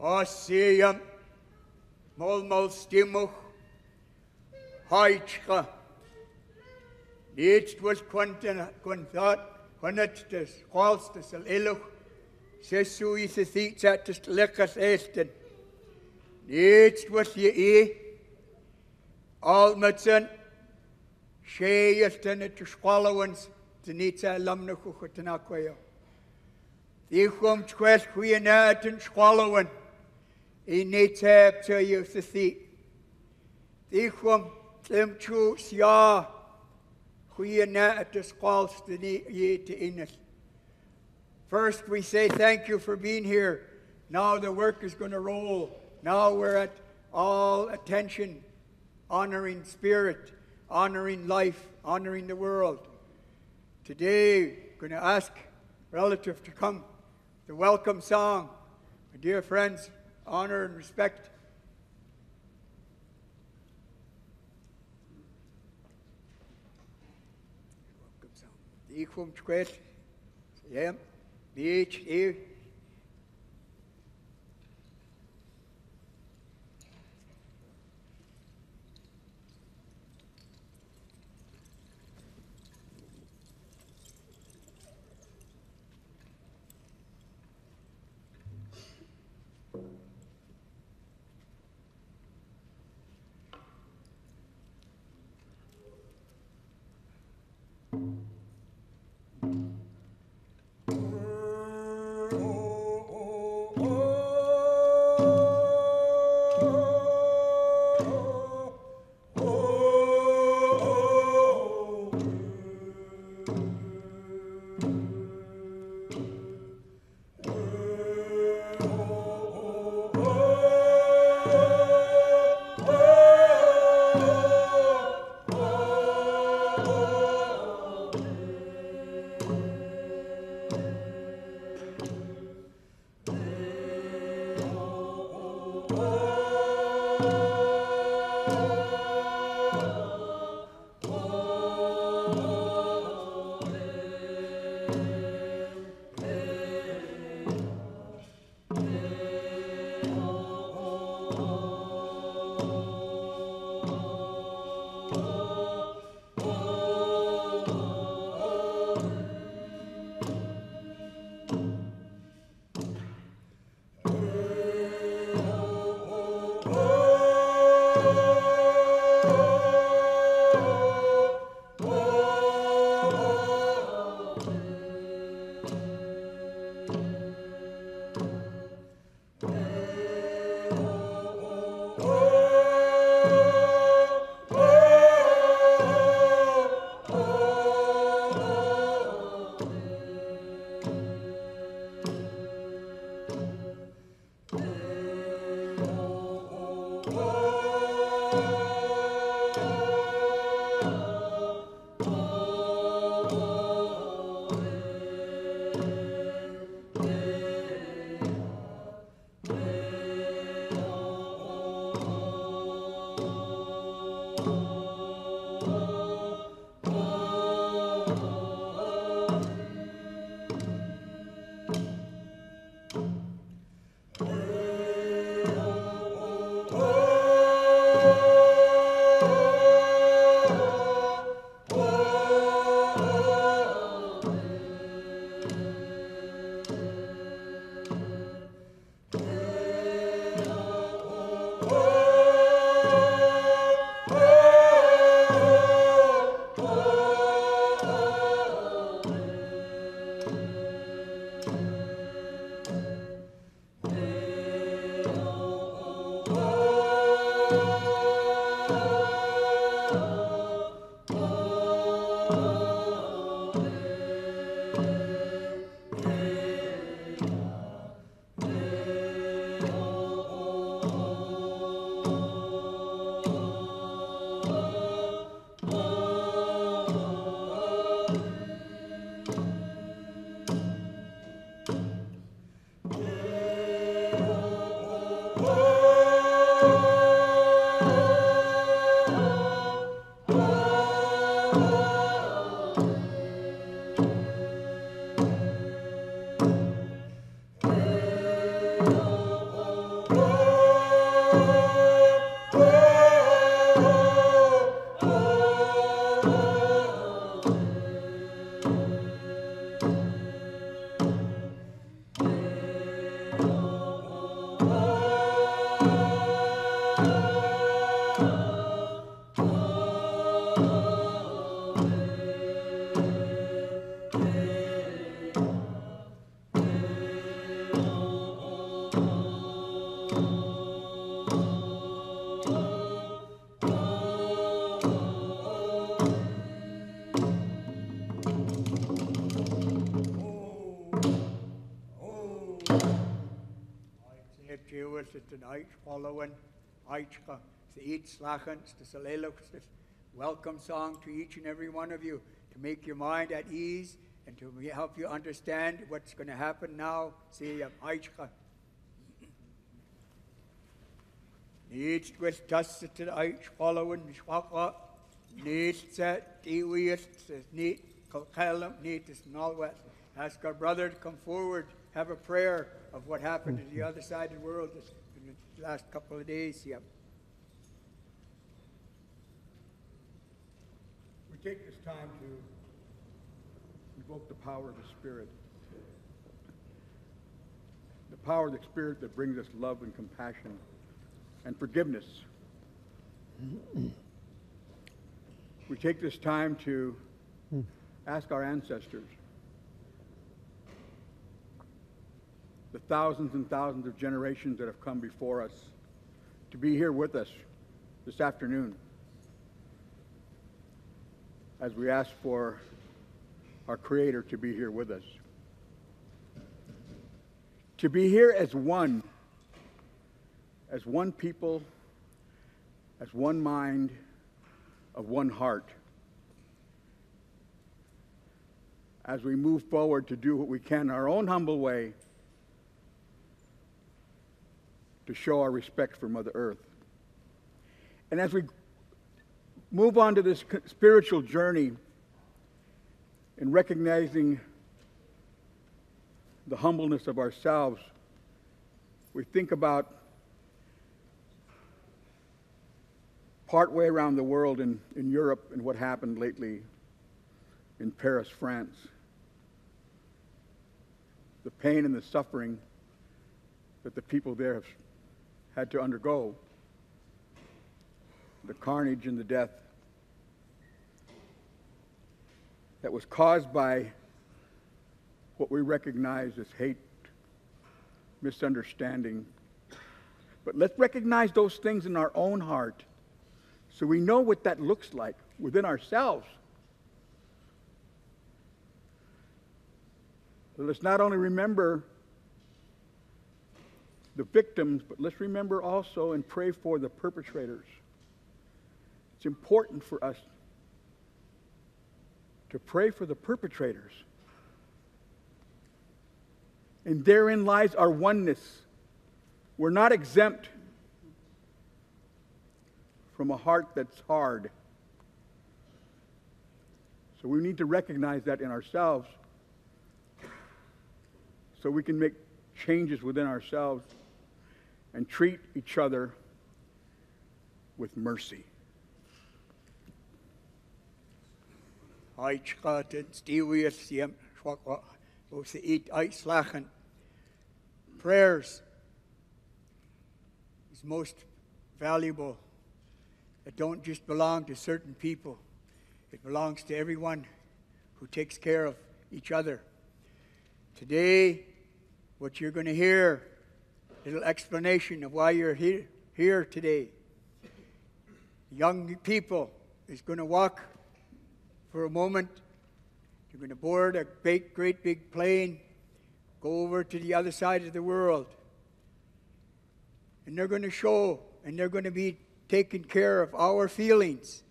Ossiam, Molmol Stimuch, Heitschka, Jetzt was Quantat des Qualstes al Eluch, Sessu is a seat at the Lekas Esten. Jetzt was ye Almatson, Shayaston at the Squallowans, the Nitsa Lamnakutanakwayo. The Hum Quest Quianat and Squallowan, in Nitsa to you the seat. The Hum Slim Chu Sia. First, we say thank you for being here. Now the work is going to roll. Now we're at all attention, honoring spirit, honoring life, honoring the world. Today, we're going to ask relative to come. The welcome song. My dear friends, honor and respect. Ik kom kwijt. Ja, beetje. If you was it tonight following Aichka, the eat slachans, the salelux, this welcome song to each and every one of you to make your mind at ease and to help you understand what's going to happen now. See Aichka. Needs with us to the Aich following Schwaka, needs that Iwius, need Kalkalam, needs and all that. Ask our brother to come forward, have a prayer of what happened to the other side of the world in the last couple of days. Yep. We take this time to invoke the power of the Spirit. The power of the Spirit that brings us love and compassion and forgiveness. We take this time to ask our ancestors, the thousands and thousands of generations that have come before us, to be here with us this afternoon as we ask for our Creator to be here with us. To be here as one people, as one mind, of one heart, as we move forward to do what we can in our own humble way to show our respect for Mother Earth. And as we move on to this spiritual journey in recognizing the humbleness of ourselves, we think about partway around the world in Europe and what happened lately in Paris, France. The pain and the suffering that the people there have had to undergo, the carnage and the death that was caused by what we recognize as hate, misunderstanding. But let's recognize those things in our own heart so we know what that looks like within ourselves. So let's not only remember the victims, but let's remember also and pray for the perpetrators. It's important for us to pray for the perpetrators. And therein lies our oneness. We're not exempt from a heart that's hard. So we need to recognize that in ourselves so we can make changes within ourselves and treat each other with mercy. Prayers is most valuable. It don't just belong to certain people. It belongs to everyone who takes care of each other. Today, what you're going to hear, a little explanation of why you're here today. Young people is going to walk for a moment. You're going to board a great big plane, go over to the other side of the world. And they're going to show, and they're going to be taking care of our feelings,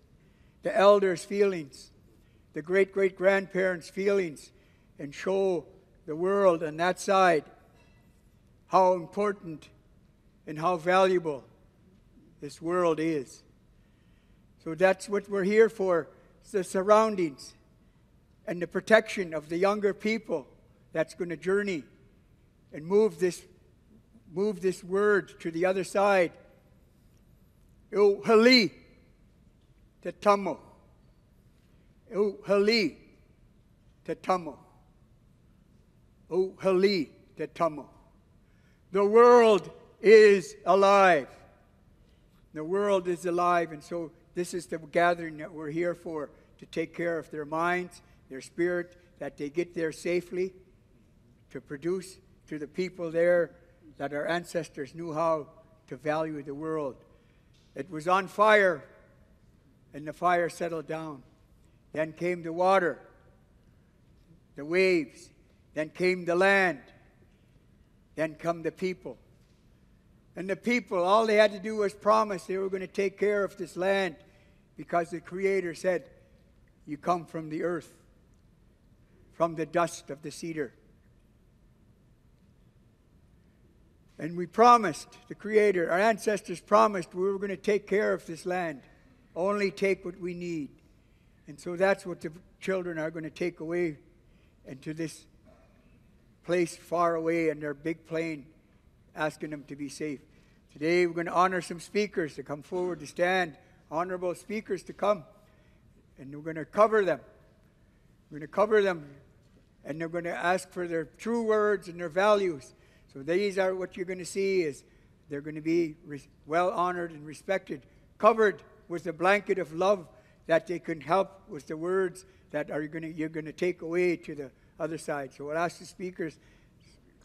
the elders' feelings, the great-grandparents' feelings, and show the world on that side how important and how valuable this world is. So that's what we're here for, the surroundings and the protection of the younger people that's going to journey and move this word to the other side. O hali te tamo. O hali te tamo. O hali te tamo. The world is alive. The world is alive, and so this is the gathering that we're here for, to take care of their minds, their spirit, that they get there safely, to produce to the people there that our ancestors knew how to value the world. It was on fire, and the fire settled down. Then came the water, the waves. Then came the land. Then come the people. And the people, all they had to do was promise they were going to take care of this land, because the Creator said, you come from the earth, from the dust of the cedar. And we promised, the Creator, our ancestors promised, we were going to take care of this land. Only take what we need. And so that's what the children are going to take away into this place far away in their big plane, asking them to be safe. Today we're going to honor some speakers to come forward to stand, honorable speakers to come, and we're going to cover them. We're going to cover them, and they're going to ask for their true words and their values. So these are what you're going to see is they're going to be well honored and respected, covered with a blanket of love that they can help with the words that you're going to take away to the other side. So we'll ask the speakers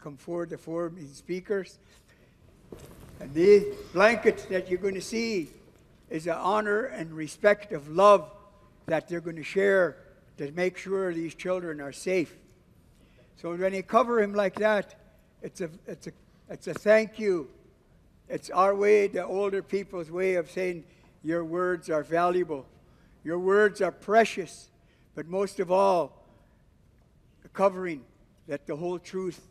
come forward, the four speakers. And these blankets that you're going to see is an honor and respect of love that they're going to share to make sure these children are safe. So when you cover him like that, it's a thank you. It's our way, the older people's way of saying your words are valuable. Your words are precious. But most of all, a covering that the whole truth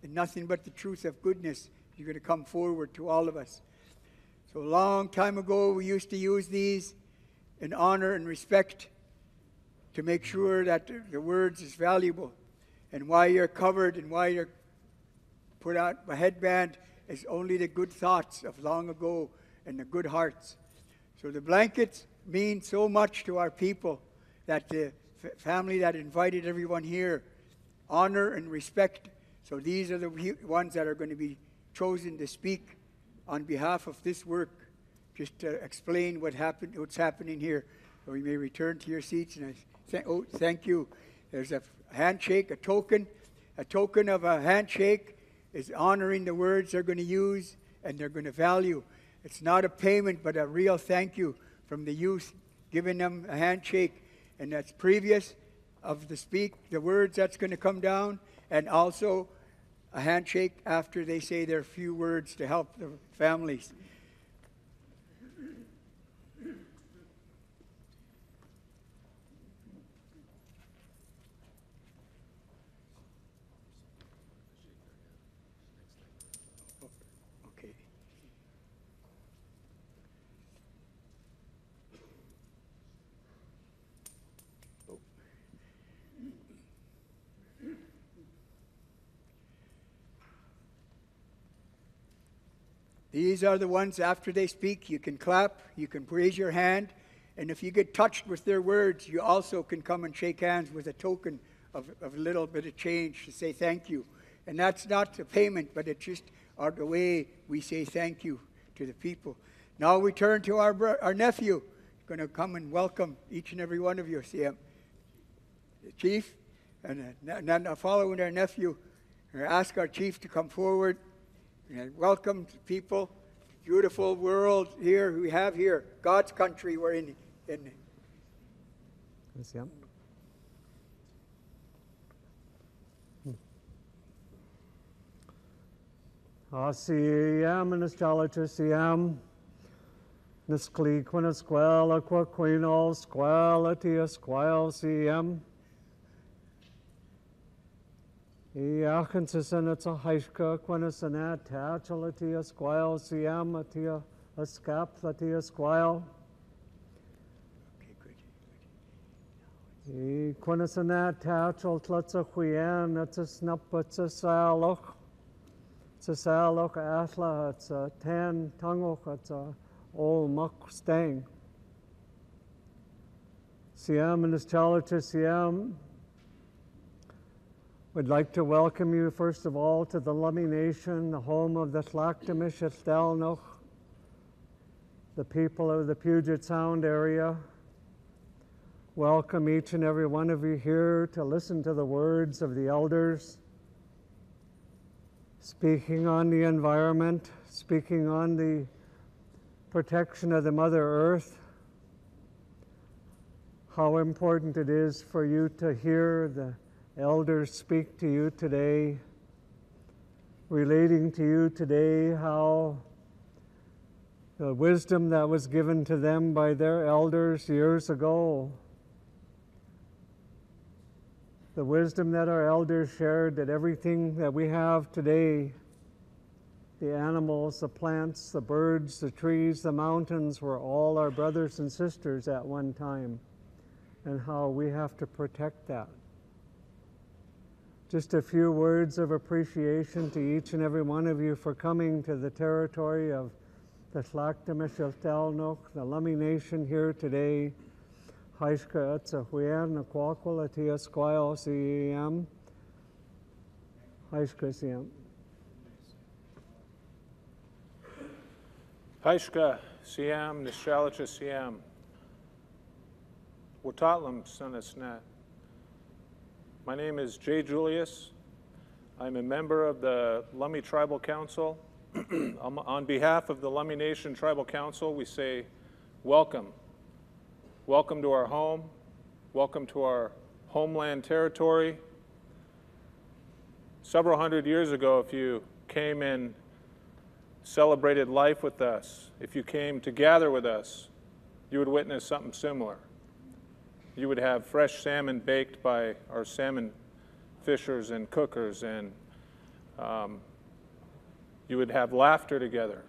and nothing but the truth of goodness is going to come forward to all of us. So a long time ago, we used to use these in honor and respect to make sure that the words is valuable. And why you're covered and why you're put out a headband is only the good thoughts of long ago and the good hearts. So the blankets mean so much to our people that the family that invited everyone here honor and respect. So these are the ones that are going to be chosen to speak on behalf of this work, just to explain what's happening here. So you may return to your seats. And thank you. There's a handshake, a token of a handshake is honoring the words they're going to use and they're going to value. It's not a payment, but a real thank you from the youth, giving them a handshake, and that's previous of the words that's going to come down, and also a handshake after they say their few words to help the families. These are the ones after they speak, you can clap, you can raise your hand, and if you get touched with their words, you also can come and shake hands with a token of a little bit of change to say thank you. And that's not a payment, but it's just the way we say thank you to the people. Now we turn to our nephew. He's going to come and welcome each and every one of you. See him, the chief, and then following our nephew, we ask our chief to come forward. And welcome people, beautiful world here we have here, God's country we're in. Asiam and Astrologisiam, Niscli Quinasquel, Aquaquino, Squalatia, Squalciam. Iachensis it's a Haishka, Quinasanat, Tachalatia, Squile, Siamatia, Escaplatia, Squile. Okay, good. Quinasanat, Tachal, Tlutza, Huyan, it's a Snup, it's a Saloch. It's a Saloch, Athla, it's a Tan, Tungoch, it's a Old Muck Stang. Siam and Astrologer, Siam. We'd like to welcome you, first of all, to the Lummi Nation, the home of the Tlachtamish Stelnoch, the people of the Puget Sound area. Welcome each and every one of you here to listen to the words of the elders, speaking on the environment, speaking on the protection of the Mother Earth, how important it is for you to hear the elders speak to you today, relating to you today how the wisdom that was given to them by their elders years ago, the wisdom that our elders shared, that everything that we have today, the animals, the plants, the birds, the trees, the mountains, were all our brothers and sisters at one time, and how we have to protect that. Just a few words of appreciation to each and every one of you for coming to the territory of the Tlactamishiltelnok, the Lummi Nation here today. Haishka Atsahuyan, the Kwakwalatia Squile CEM. Haishka CM. Haishka CM, Nishalacha CM. Watatlam Sanasnat. My name is Jay Julius. I'm a member of the Lummi Tribal Council. On behalf of the Lummi Nation Tribal Council, we say welcome. Welcome to our home. Welcome to our homeland territory. Several hundred years ago, if you came and celebrated life with us, if you came to gather with us, you would witness something similar. You would have fresh salmon baked by our salmon fishers and cookers, and you would have laughter together.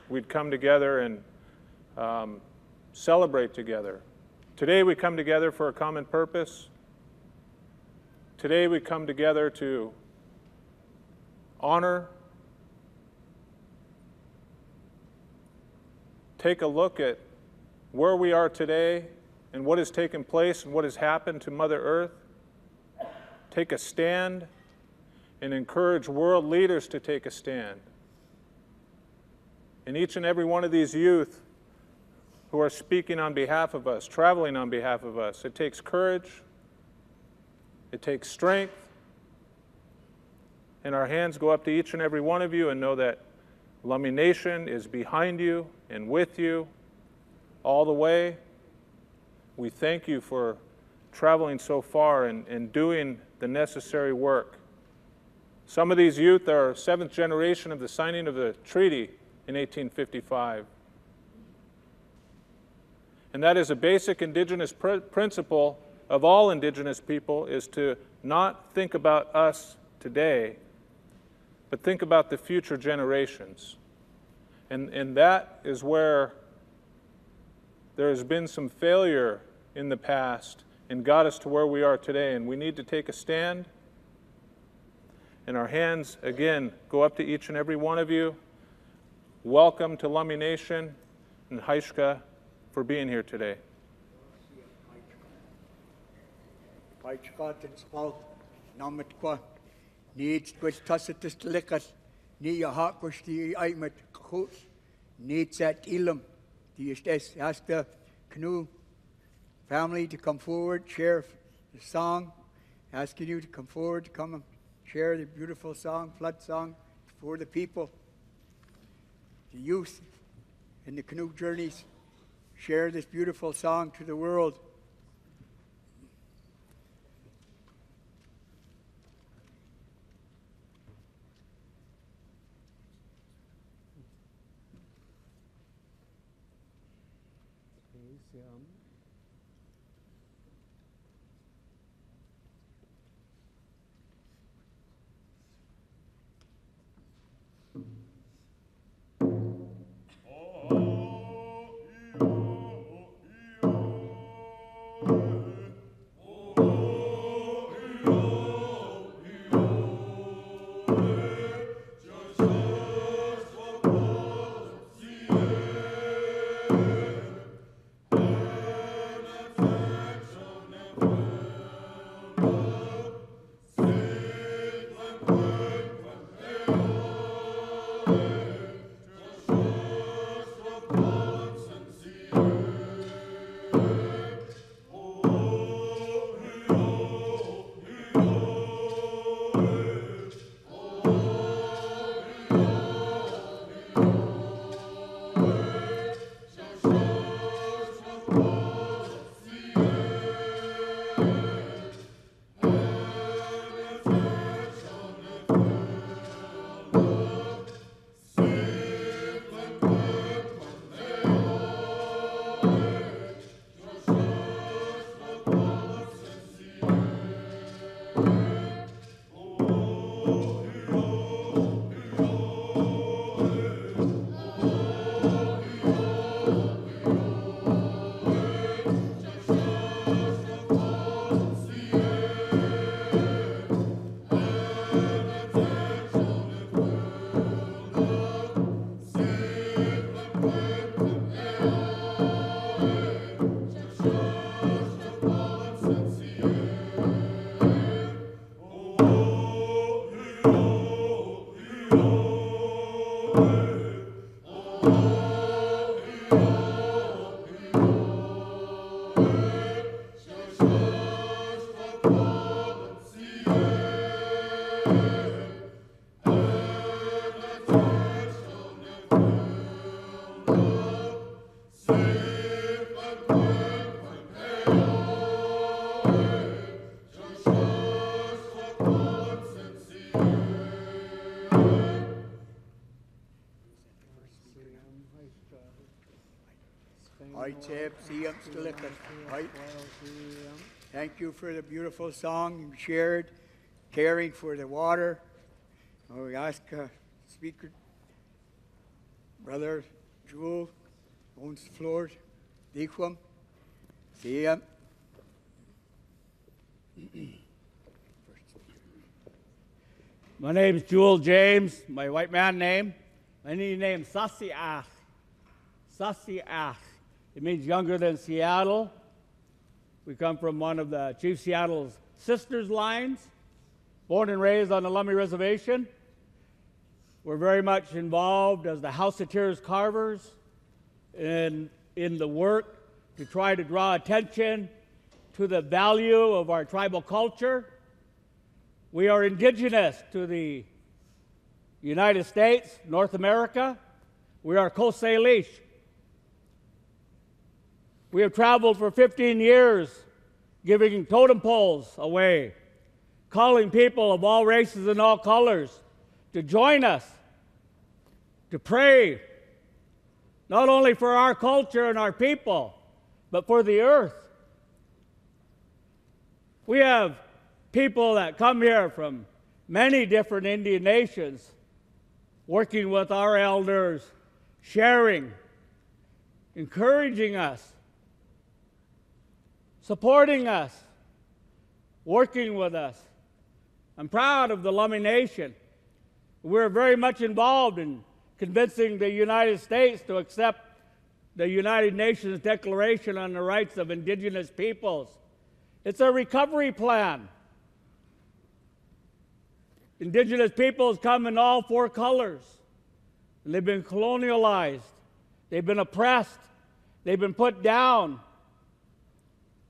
We'd come together and celebrate together. Today we come together for a common purpose. Today we come together to honor, take a look at where we are today and what has taken place and what has happened to Mother Earth. Take a stand and encourage world leaders to take a stand. And each and every one of these youth who are speaking on behalf of us, traveling on behalf of us, it takes courage, it takes strength, and our hands go up to each and every one of you and know that Lummi Nation is behind you and with you all the way. We thank you for traveling so far and doing the necessary work. Some of these youth are seventh generation of the signing of the treaty in 1855. And that is a basic Indigenous principle of all Indigenous people, is to not think about us today, but think about the future generations. And that is where there has been some failure in the past and got us to where we are today. And we need to take a stand. And our hands, again, go up to each and every one of you. Welcome to Lummi Nation and Haishka for being here today. Needs that ilum. Ask the canoe family to come forward, share the song, asking you to come forward to come and share the beautiful song, flood song, for the people. The youth in the canoe journeys share this beautiful song to the world. Right, Seb, see him still lifting. Right. Thank you for the beautiful song you shared, caring for the water. We ask Speaker, Brother Jewel, owns the floor, Dequam, see him. My name's Jewel James, my white man name. My Indian name Sasiach. Sasiach. It means younger than Seattle. We come from one of the Chief Seattle's sisters lines, born and raised on the Lummi Reservation. We're very much involved as the House of Tears carvers in the work to try to draw attention to the value of our tribal culture. We are indigenous to the United States, North America. We are Coast Salish. We have traveled for 15 years giving totem poles away, calling people of all races and all colors to join us, to pray, not only for our culture and our people, but for the earth. We have people that come here from many different Indian nations, working with our elders, sharing, encouraging us, supporting us, working with us. I'm proud of the Lummi Nation. We're very much involved in convincing the United States to accept the United Nations Declaration on the Rights of Indigenous Peoples. It's a recovery plan. Indigenous peoples come in all four colors, and they've been colonialized, they've been oppressed, they've been put down.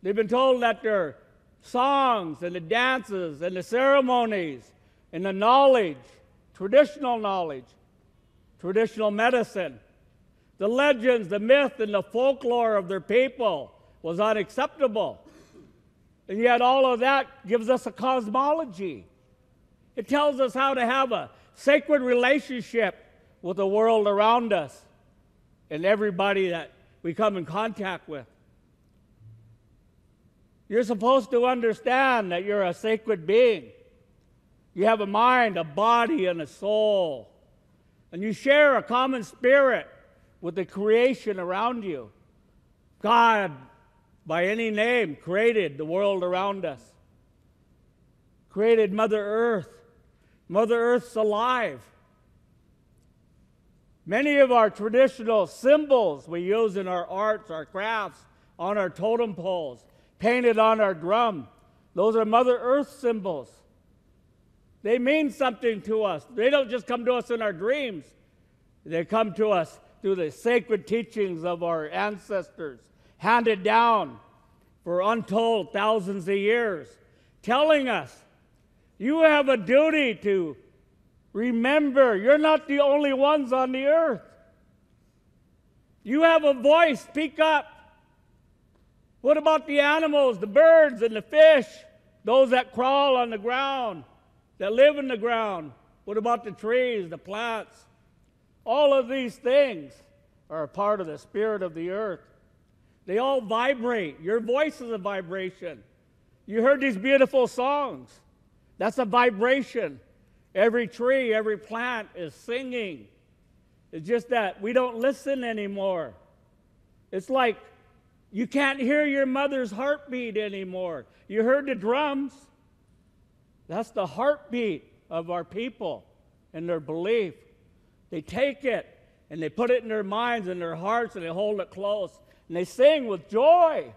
They've been told that their songs and the dances and the ceremonies and the knowledge, traditional medicine, the legends, the myth, and the folklore of their people was unacceptable. And yet all of that gives us a cosmology. It tells us how to have a sacred relationship with the world around us and everybody that we come in contact with. You're supposed to understand that you're a sacred being. You have a mind, a body, and a soul. And you share a common spirit with the creation around you. God, by any name, created the world around us. Created Mother Earth. Mother Earth's alive. Many of our traditional symbols we use in our arts, our crafts, on our totem poles, painted on our drum, those are Mother Earth symbols. They mean something to us. They don't just come to us in our dreams. They come to us through the sacred teachings of our ancestors, handed down for untold thousands of years, telling us, you have a duty to remember you're not the only ones on the earth. You have a voice, speak up. What about the animals, the birds and the fish, those that crawl on the ground, that live in the ground? What about the trees, the plants? All of these things are a part of the spirit of the earth. They all vibrate. Your voice is a vibration. You heard these beautiful songs. That's a vibration. Every tree, every plant is singing. It's just that we don't listen anymore. It's like you can't hear your mother's heartbeat anymore. You heard the drums. That's the heartbeat of our people and their belief. They take it and they put it in their minds and their hearts and they hold it close. And they sing with joy.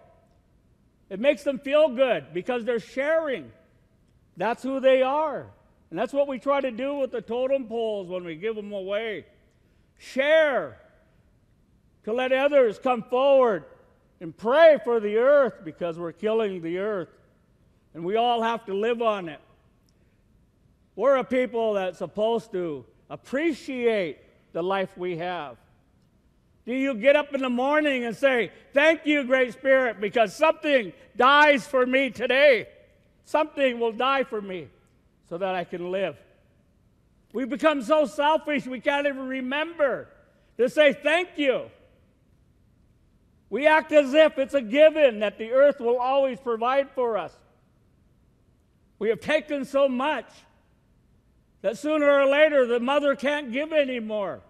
It makes them feel good because they're sharing. That's who they are. And that's what we try to do with the totem poles when we give them away. Share. To let others come forward and pray for the earth because we're killing the earth. And we all have to live on it. We're a people that's supposed to appreciate the life we have. Do you get up in the morning and say, thank you, Great Spirit, because something dies for me today. Something will die for me so that I can live. We become so selfish we can't even remember to say thank you. We act as if it's a given that the earth will always provide for us. We have taken so much that sooner or later the mother can't give anymore.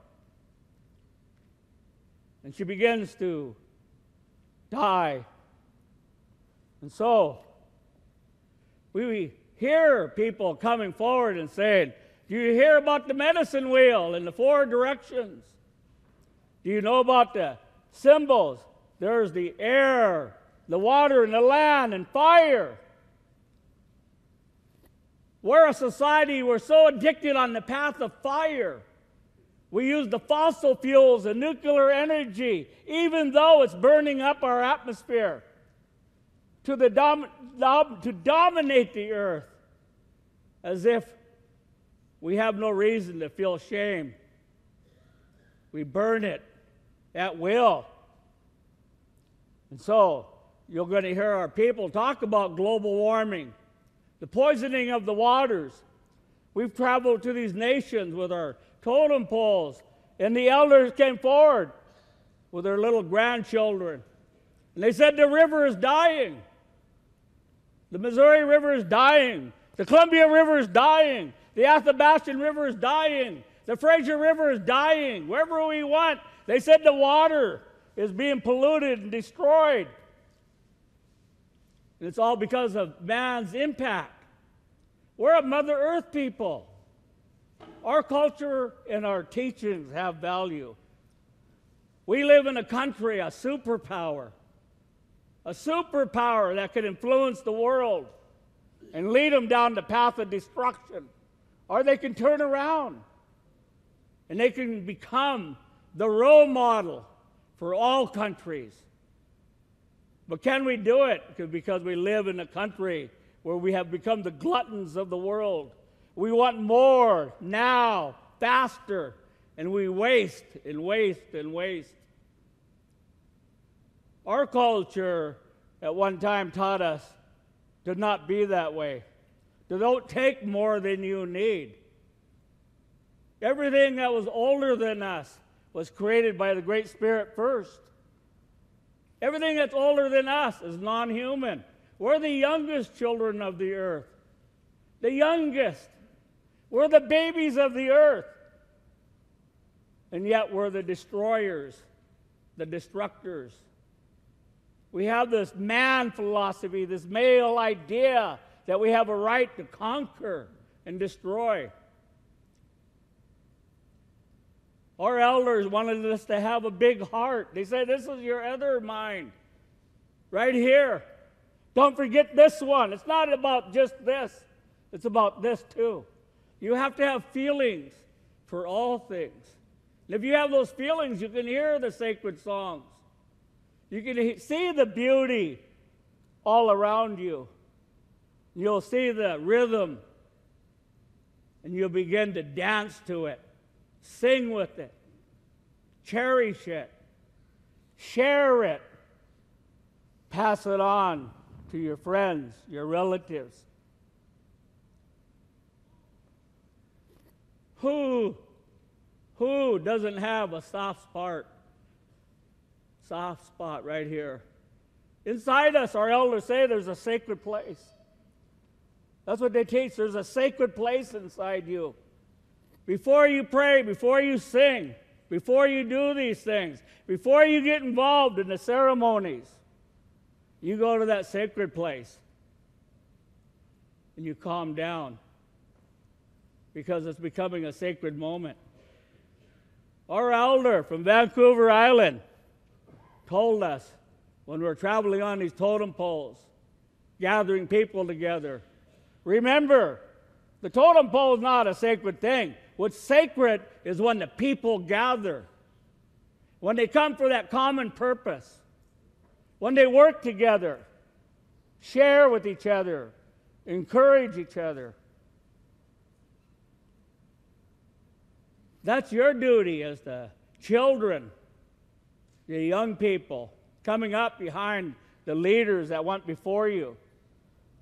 And she begins to die. And so we hear people coming forward and saying, do you hear about the medicine wheel in the 4 directions? Do you know about the symbols? There's the air, the water, and the land, and fire. We're a society, we're so addicted on the path of fire. We use the fossil fuels and nuclear energy, even though it's burning up our atmosphere, to dominate the earth, as if we have no reason to feel shame. We burn it at will. And so, you're going to hear our people talk about global warming, the poisoning of the waters. We've traveled to these nations with our totem poles, and the elders came forward with their little grandchildren. And they said, the river is dying. The Missouri River is dying. The Columbia River is dying. The Athabascan River is dying. The Fraser River is dying. Wherever we went, they said the water is being polluted and destroyed. And it's all because of man's impact. We're a Mother Earth people. Our culture and our teachings have value. We live in a country, a superpower that could influence the world and lead them down the path of destruction. Or they can turn around and they can become the role model for all countries. But can we do it? Because we live in a country where we have become the gluttons of the world. We want more, now, faster, and we waste and waste and waste. Our culture at one time taught us to not be that way, to don't take more than you need. Everything that was older than us was created by the Great Spirit first. Everything that's older than us is non-human. We're the youngest children of the earth. The youngest. We're the babies of the earth. And yet we're the destroyers, the destructors. We have this man philosophy, this male idea that we have a right to conquer and destroy. Our elders wanted us to have a big heart. They said, this is your other mind, right here. Don't forget this one. It's not about just this. It's about this too. You have to have feelings for all things. And if you have those feelings, you can hear the sacred songs. You can see the beauty all around you. You'll see the rhythm, and you'll begin to dance to it, sing with it, cherish it, share it, pass it on to your friends, your relatives. Who doesn't have a soft spot right here? Inside us, our elders say there's a sacred place. That's what they teach. There's a sacred place inside you. Before you pray, before you sing, before you do these things, before you get involved in the ceremonies, you go to that sacred place and you calm down because it's becoming a sacred moment. Our elder from Vancouver Island told us when we were traveling on these totem poles, gathering people together, remember, the totem pole is not a sacred thing. What's sacred is when the people gather, when they come for that common purpose, when they work together, share with each other, encourage each other. That's your duty as the children, the young people, coming up behind the leaders that went before you,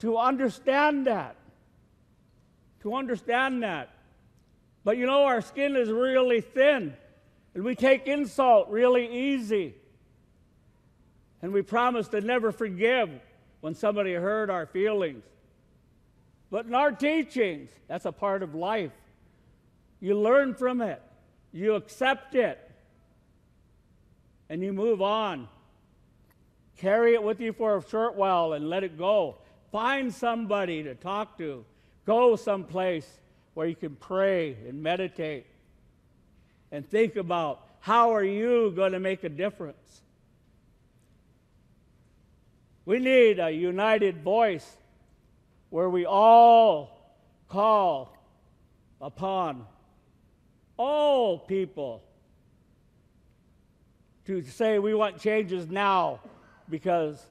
to understand that. To understand that. But you know, our skin is really thin, and we take insult really easy. And we promise to never forgive when somebody hurt our feelings. But in our teachings, that's a part of life. You learn from it. You accept it. And you move on. Carry it with you for a short while and let it go. Find somebody to talk to. Go someplace where you can pray and meditate and think about how are you going to make a difference. We need a united voice where we all call upon all people to say we want changes now because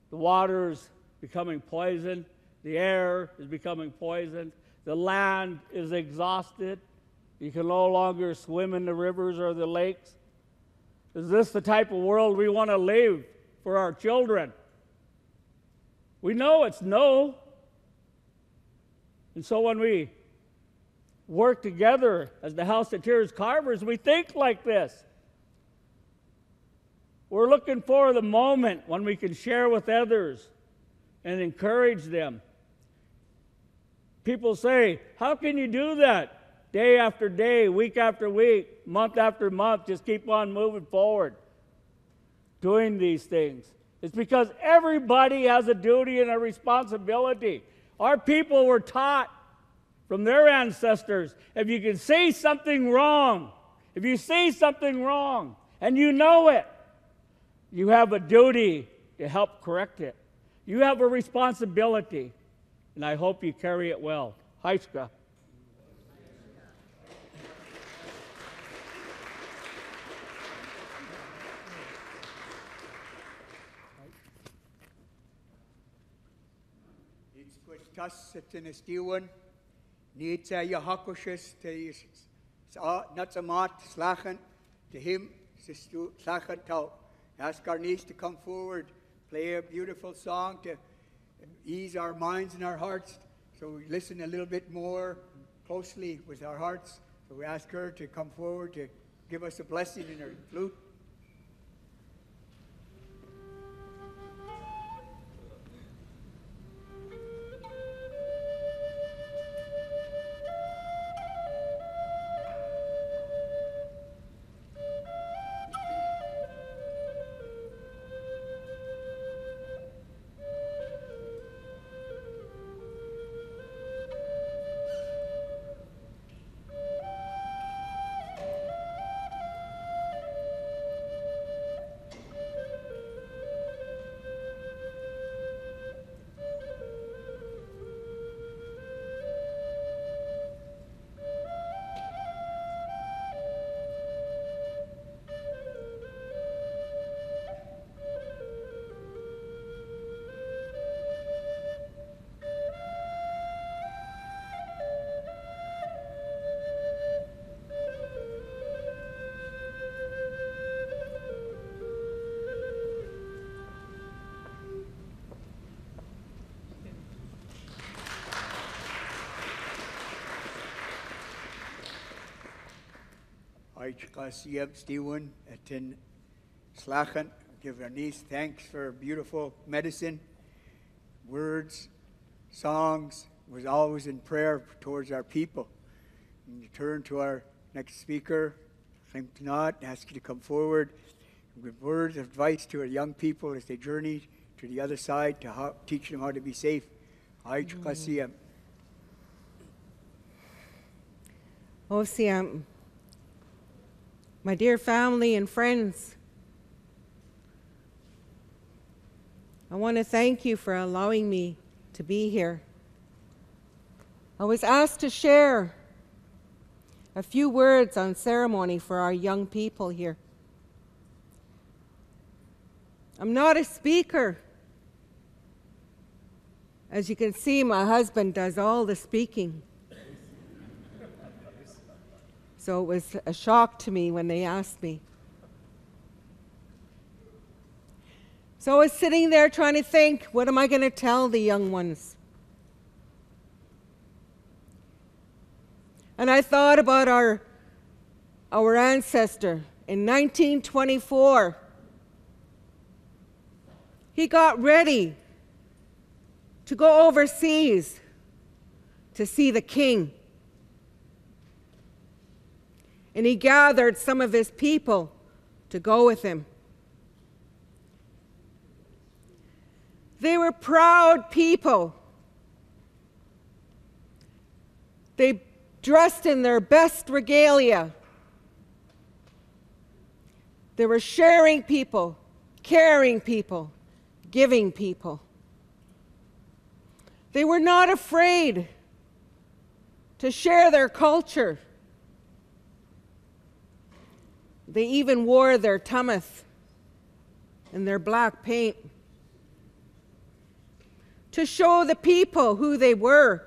the water's becoming poisoned, the air is becoming poisoned, the land is exhausted, you can no longer swim in the rivers or the lakes. Is this the type of world we want to live for our children? We know it's no. And so when we work together as the House of Tears Carvers, we think like this. We're looking for the moment when we can share with others and encourage them. People say, how can you do that? Day after day, week after week, month after month, just keep on moving forward, doing these things. It's because everybody has a duty and a responsibility. Our people were taught from their ancestors, if you can see something wrong, if you see something wrong and you know it, you have a duty to help correct it. You have a responsibility, and I hope you carry it well. Haiska. Tas het in stiwan niet je hakosjes te not so much slagen to him slagen tau. Ask our niece to come forward, play a beautiful song to ease our minds and our hearts, so we listen a little bit more closely with our hearts. So we ask her to come forward to give us a blessing in her flute. Steven, Atin Slachen, give our niece thanks for beautiful medicine, words, songs, was always in prayer towards our people. And you turn to our next speaker, ask you to come forward, with words of advice to our young people as they journey to the other side to teach them how to be safe. Osiam. My dear family and friends, I want to thank you for allowing me to be here. I was asked to share a few words on ceremony for our young people here. I'm not a speaker. As you can see, my husband does all the speaking. So it was a shock to me when they asked me. So I was sitting there trying to think, what am I going to tell the young ones? And I thought about our ancestor in 1924. he got ready to go overseas to see the king. And he gathered some of his people to go with him. They were proud people. They dressed in their best regalia. They were sharing people, caring people, giving people. They were not afraid to share their culture. They even wore their tummas and their black paint to show the people who they were.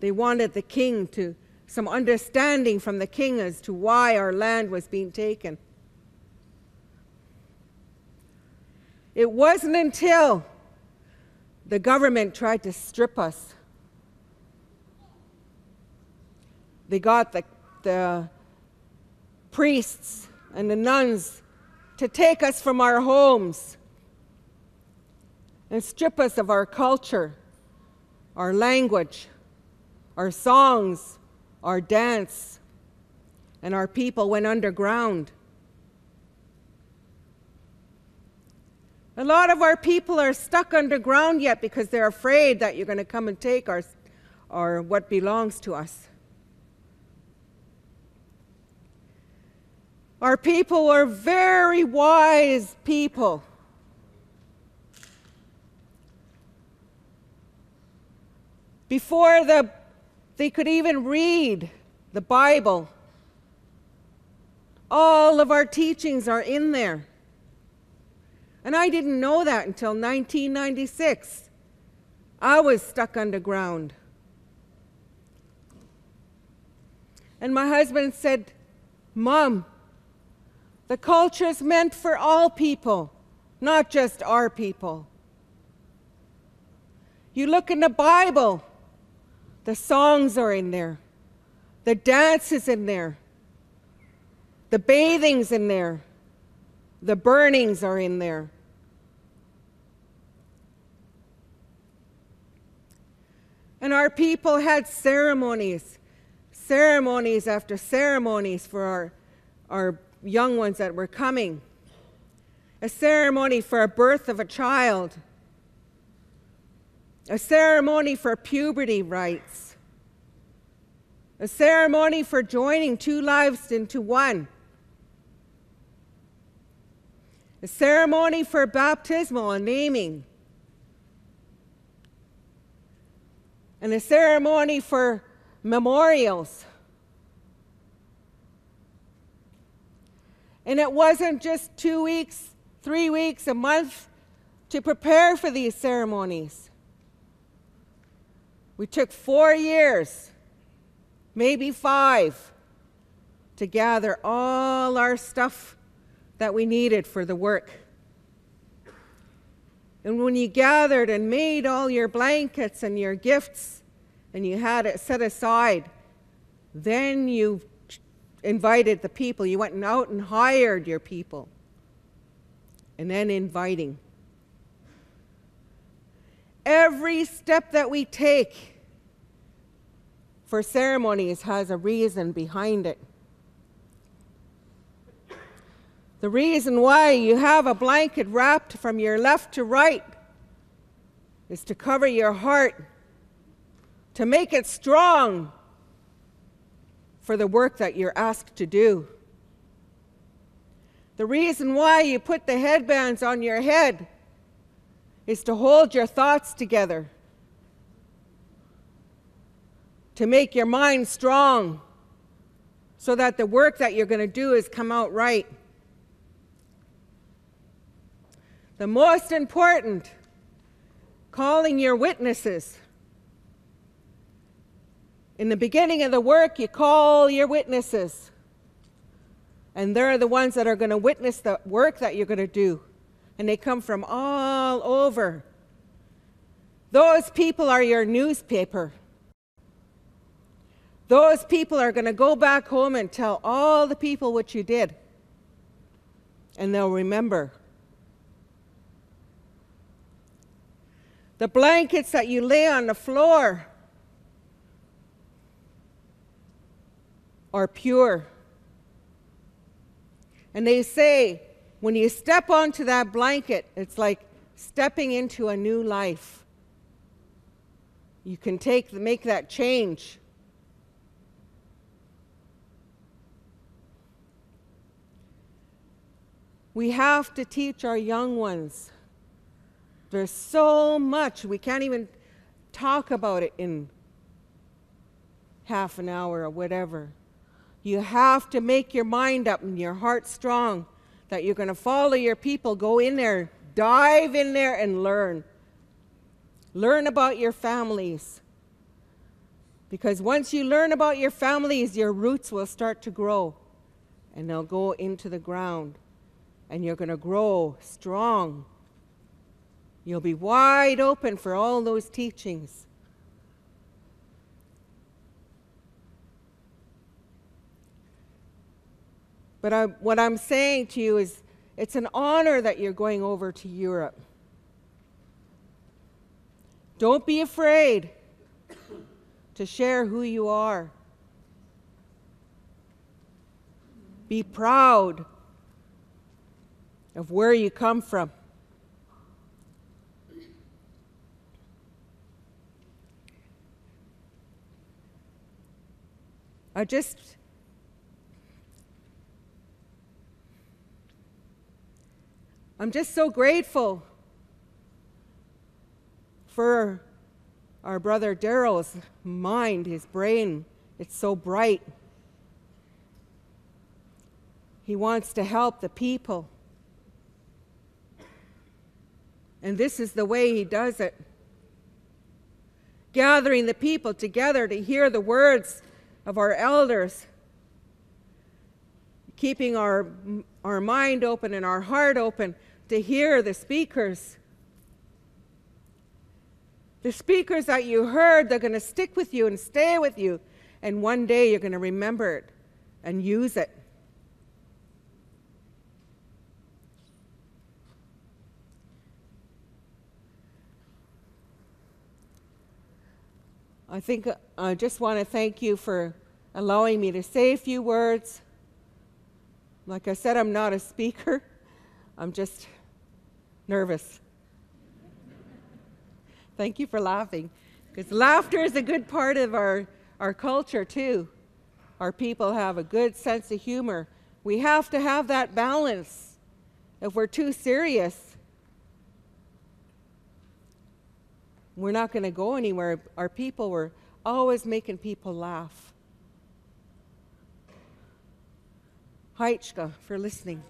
They wanted the king to, some understanding from the king as to why our land was being taken. It wasn't until the government tried to strip us. They got the priests and the nuns to take us from our homes and strip us of our culture, our language, our songs, our dance, and our people went underground. A lot of our people are stuck underground yet because they're afraid that you're going to come and take our what belongs to us. Our people were very wise people. Before they could even read the Bible, all of our teachings are in there. And I didn't know that until 1996. I was stuck underground. And my husband said, "Mom, the culture is meant for all people, not just our people. You look in the Bible, the songs are in there, the dance is in there, the bathing's in there, the burnings are in there." And our people had ceremonies after ceremonies for our young ones that were coming. A ceremony for a birth of a child. A ceremony for puberty rites. A ceremony for joining two lives into one. A ceremony for baptismal and naming. And a ceremony for memorials. And it wasn't just 2 weeks, 3 weeks, a month to prepare for these ceremonies. We took 4 years, maybe 5, to gather all our stuff that we needed for the work. And when you gathered and made all your blankets and your gifts, and you had it set aside, then you invited the people. You went out and hired your people. And then inviting. Every step that we take for ceremonies has a reason behind it. The reason why you have a blanket wrapped from your left to right is to cover your heart, to make it strong for the work that you're asked to do. The reason why you put the headbands on your head is to hold your thoughts together, to make your mind strong so that the work that you're going to do is come out right. The most important, calling your witnesses. In the beginning of the work, you call your witnesses. And they're the ones that are going to witness the work that you're going to do. And they come from all over. Those people are your newspaper. Those people are going to go back home and tell all the people what you did. and they'll remember. The blankets that you lay on the floor are pure. And they say, when you step onto that blanket, it's like stepping into a new life. You can make that change. We have to teach our young ones. There's so much. We can't even talk about it in half an hour or whatever. You have to make your mind up and your heart strong that you're going to follow your people. Go in there, dive in there and learn. Learn about your families. Because once you learn about your families, your roots will start to grow and they'll go into the ground. And you're going to grow strong. You'll be wide open for all those teachings. But what I'm saying to you is, it's an honor that you're going over to Europe. Don't be afraid to share who you are. Be proud of where you come from. I'm just so grateful for our brother Daryl's mind, his brain. It's so bright. He wants to help the people. And this is the way he does it. Gathering the people together to hear the words of our elders. Keeping our mind open and our heart open to hear the speakers. The speakers that you heard, they're going to stick with you and stay with you. And one day you're going to remember it and use it. I just want to thank you for allowing me to say a few words. Like I said, I'm not a speaker. I'm just nervous. Thank you for laughing. Because laughter is a good part of our culture, too. Our people have a good sense of humor. We have to have that balance. If we're too serious, we're not going to go anywhere. Our people were always making people laugh. Heichka, for listening.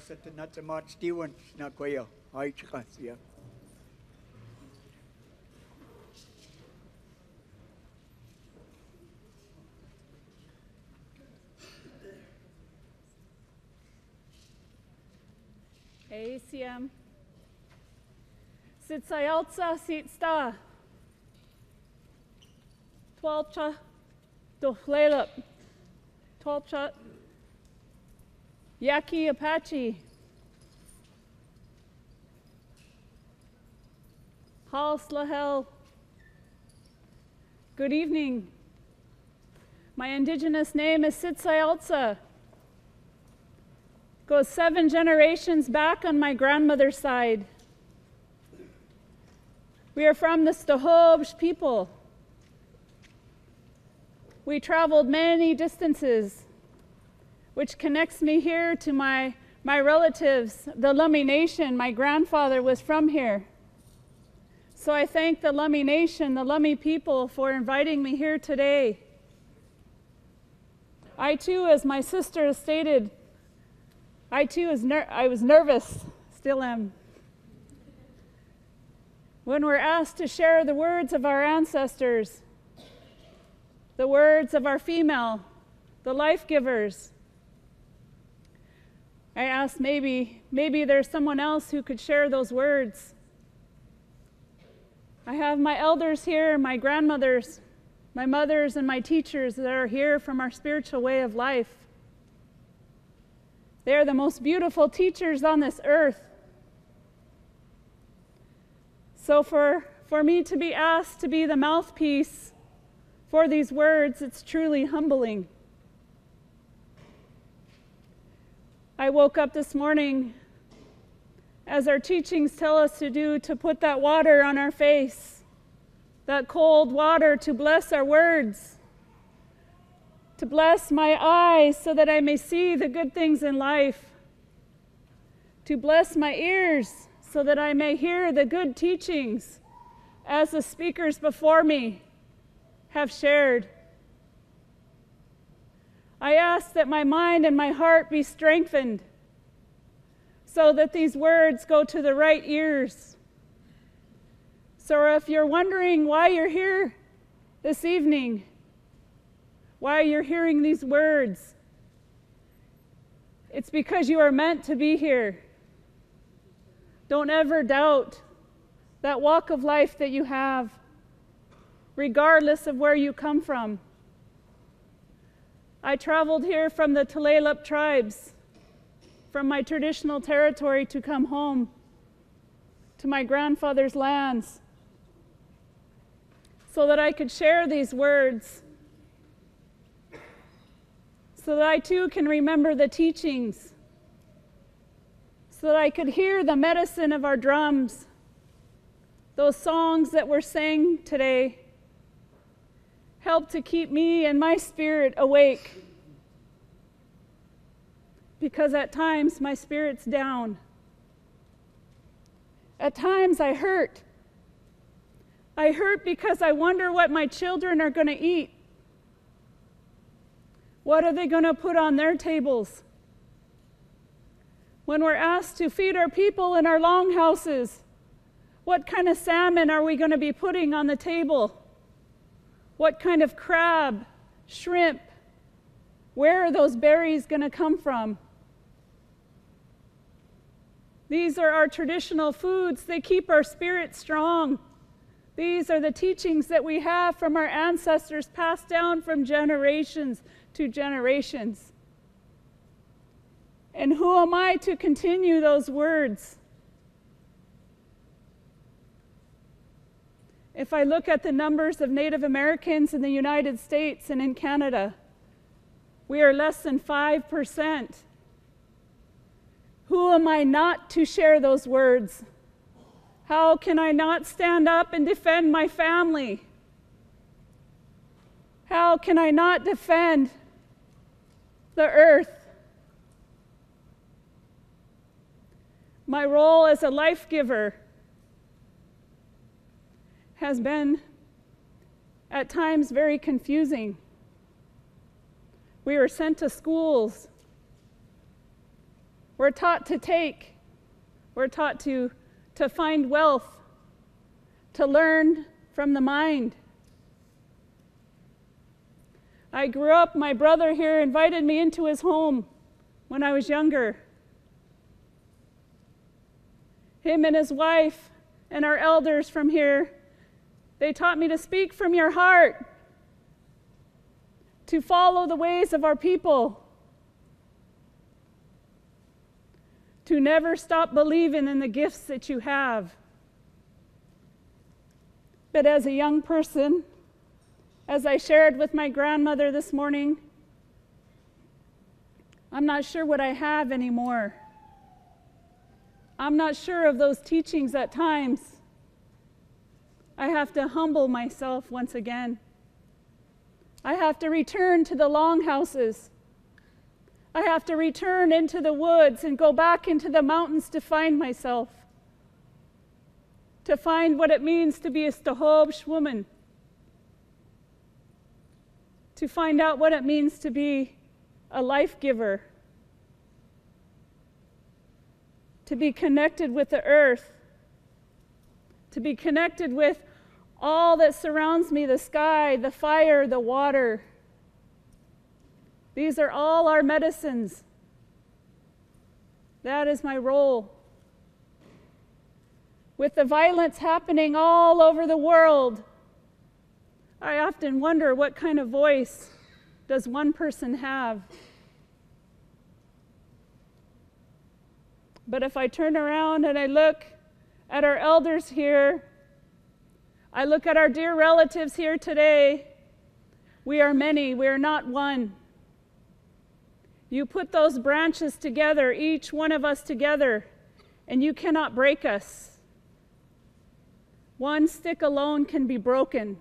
sa tanat sa mga Steven na kuya. Ay, tsaka siya. ACM. Sitsayaltsa sitsta. Twalcha. Dohlelup. Twalcha. Yaqui Apache. Hal Slahel. Good evening. My indigenous name is Sitsayaltsa. Goes 7 generations back on my grandmother's side. We are from the Stahobj people. We traveled many distances, which connects me here to my relatives, the Lummi Nation. My grandfather was from here. So I thank the Lummi Nation, the Lummi people, for inviting me here today. I too, as my sister stated, I was nervous, still am. When we're asked to share the words of our ancestors, the words of our female, the life givers, I asked maybe there's someone else who could share those words. I have my elders here, my grandmothers, my mothers, and my teachers that are here from our spiritual way of life. They are the most beautiful teachers on this earth. So for me to be asked to be the mouthpiece for these words, it's truly humbling. I woke up this morning, as our teachings tell us to do, to put that water on our face, that cold water to bless our words, to bless my eyes so that I may see the good things in life, to bless my ears so that I may hear the good teachings as the speakers before me have shared. I ask that my mind and my heart be strengthened so that these words go to the right ears. So if you're wondering why you're here this evening, why you're hearing these words, it's because you are meant to be here. Don't ever doubt that walk of life that you have, regardless of where you come from. I traveled here from the Tulalip tribes, from my traditional territory, to come home to my grandfather's lands so that I could share these words, so that I too can remember the teachings, so that I could hear the medicine of our drums, those songs that were sang today, help to keep me and my spirit awake. Because at times my spirit's down. At times I hurt. I hurt because I wonder what my children are going to eat. What are they going to put on their tables? When we're asked to feed our people in our longhouses, what kind of salmon are we going to be putting on the table? What kind of crab, shrimp? Where are those berries going to come from? These are our traditional foods. They keep our spirit strong. These are the teachings that we have from our ancestors, passed down from generations to generations. And who am I to continue those words? If I look at the numbers of Native Americans in the United States and in Canada, we are less than 5%. Who am I not to share those words? How can I not stand up and defend my family? How can I not defend the earth? My role as a life giver has been at times very confusing. We were sent to schools We're taught to take. We're taught to find wealth, to learn from the mind. I grew up, my brother here invited me into his home when I was younger. Him and his wife and our elders from here, they taught me to speak from your heart, to follow the ways of our people, to never stop believing in the gifts that you have. But as a young person, as I shared with my grandmother this morning, I'm not sure what I have anymore. I'm not sure of those teachings at times. I have to humble myself once again. I have to return to the longhouses. I have to return into the woods and go back into the mountains to find myself, to find what it means to be a Stahobsh woman, to find out what it means to be a life giver, to be connected with the earth, to be connected with all that surrounds me, the sky, the fire, the water. These are all our medicines. That is my role. With the violence happening all over the world, I often wonder, what kind of voice does one person have? But if I turn around and I look at our elders here, I look at our dear relatives here today, we are many, we are not one. You put those branches together, each one of us together, and you cannot break us. One stick alone can be broken,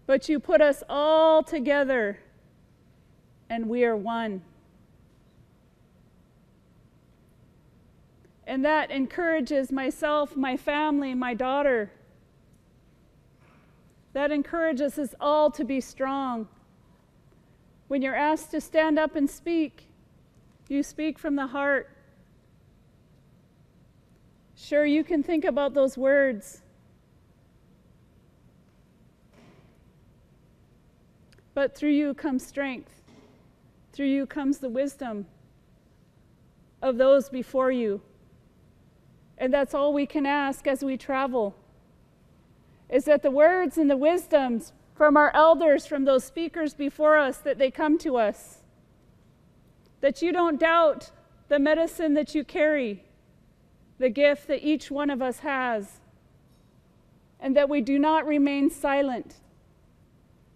but you put us all together, and we are one. And that encourages myself, my family, my daughter. That encourages us all to be strong. When you're asked to stand up and speak, you speak from the heart. Sure, you can think about those words, but through you comes strength. Through you comes the wisdom of those before you. And that's all we can ask as we travel, is that the words and the wisdoms from our elders, from those speakers before us, that they come to us. That you don't doubt the medicine that you carry, the gift that each one of us has, and that we do not remain silent.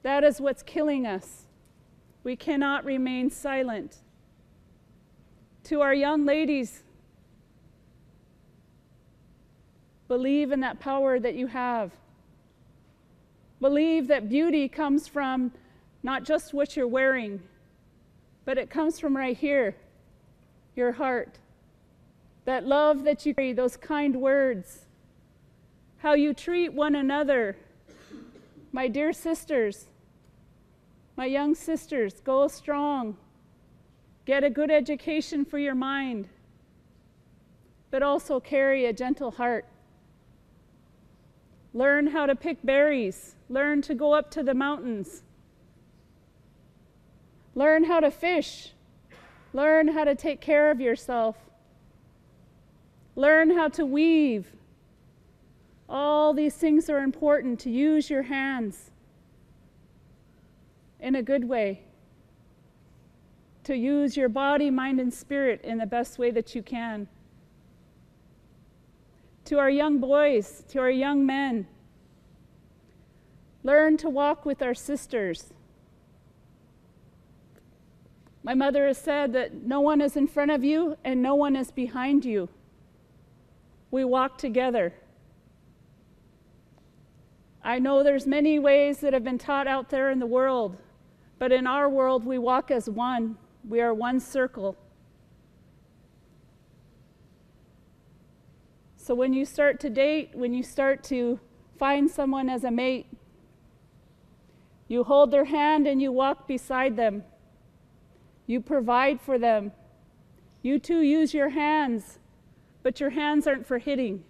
That is what's killing us. We cannot remain silent. To our young ladies, believe in that power that you have. Believe that beauty comes from not just what you're wearing, but it comes from right here, your heart. That love that you carry, those kind words, how you treat one another. My dear sisters, my young sisters, go strong. Get a good education for your mind, but also carry a gentle heart. Learn how to pick berries. Learn to go up to the mountains. Learn how to fish. Learn how to take care of yourself. Learn how to weave. All these things are important, to use your hands in a good way, to use your body, mind, and spirit in the best way that you can. To our young boys, to our young men, learn to walk with our sisters. My mother has said that no one is in front of you and no one is behind you. We walk together. I know there's many ways that have been taught out there in the world, but in our world we walk as one. We are one circle. So when you start to date, when you start to find someone as a mate, you hold their hand and you walk beside them. You provide for them. You too use your hands, but your hands aren't for hitting.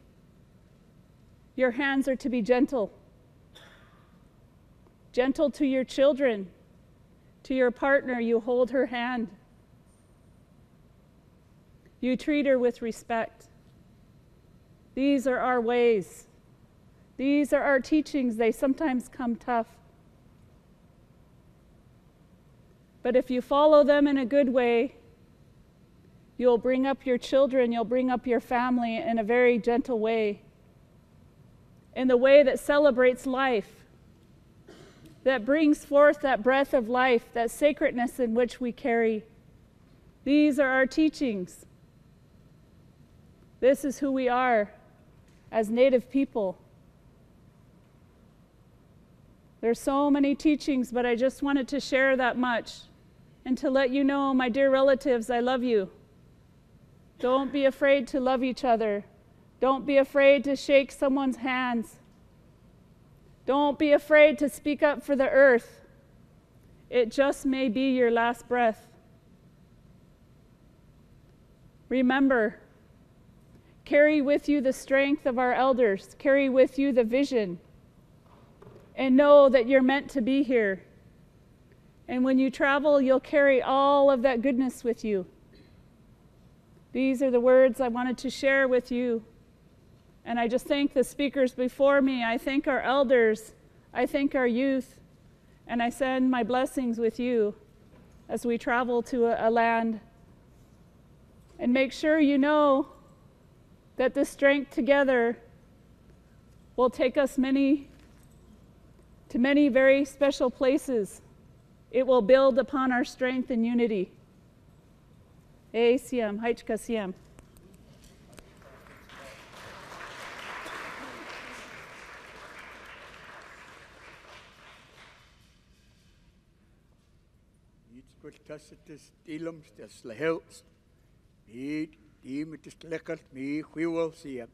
Your hands are to be gentle. Gentle to your children. To your partner, you hold her hand. You treat her with respect. These are our ways. These are our teachings. They sometimes come tough. But if you follow them in a good way, you'll bring up your children, you'll bring up your family in a very gentle way, in the way that celebrates life, that brings forth that breath of life, that sacredness in which we carry. These are our teachings. This is who we are as Native people. There's so many teachings, but I just wanted to share that much and to let you know, my dear relatives, I love you. Don't be afraid to love each other. Don't be afraid to shake someone's hands. Don't be afraid to speak up for the earth. It just may be your last breath. Remember, carry with you the strength of our elders. Carry with you the vision. And know that you're meant to be here. And when you travel, you'll carry all of that goodness with you. These are the words I wanted to share with you. And I just thank the speakers before me. I thank our elders. I thank our youth. And I send my blessings with you as we travel to a land. And make sure you know that this strength together will take us to many very special places. It will build upon our strength and unity. Siam, Haichka Siam. Iets wat tussen het dilums, het slehels. Niet, die met het lekker, mee, goeie Siam.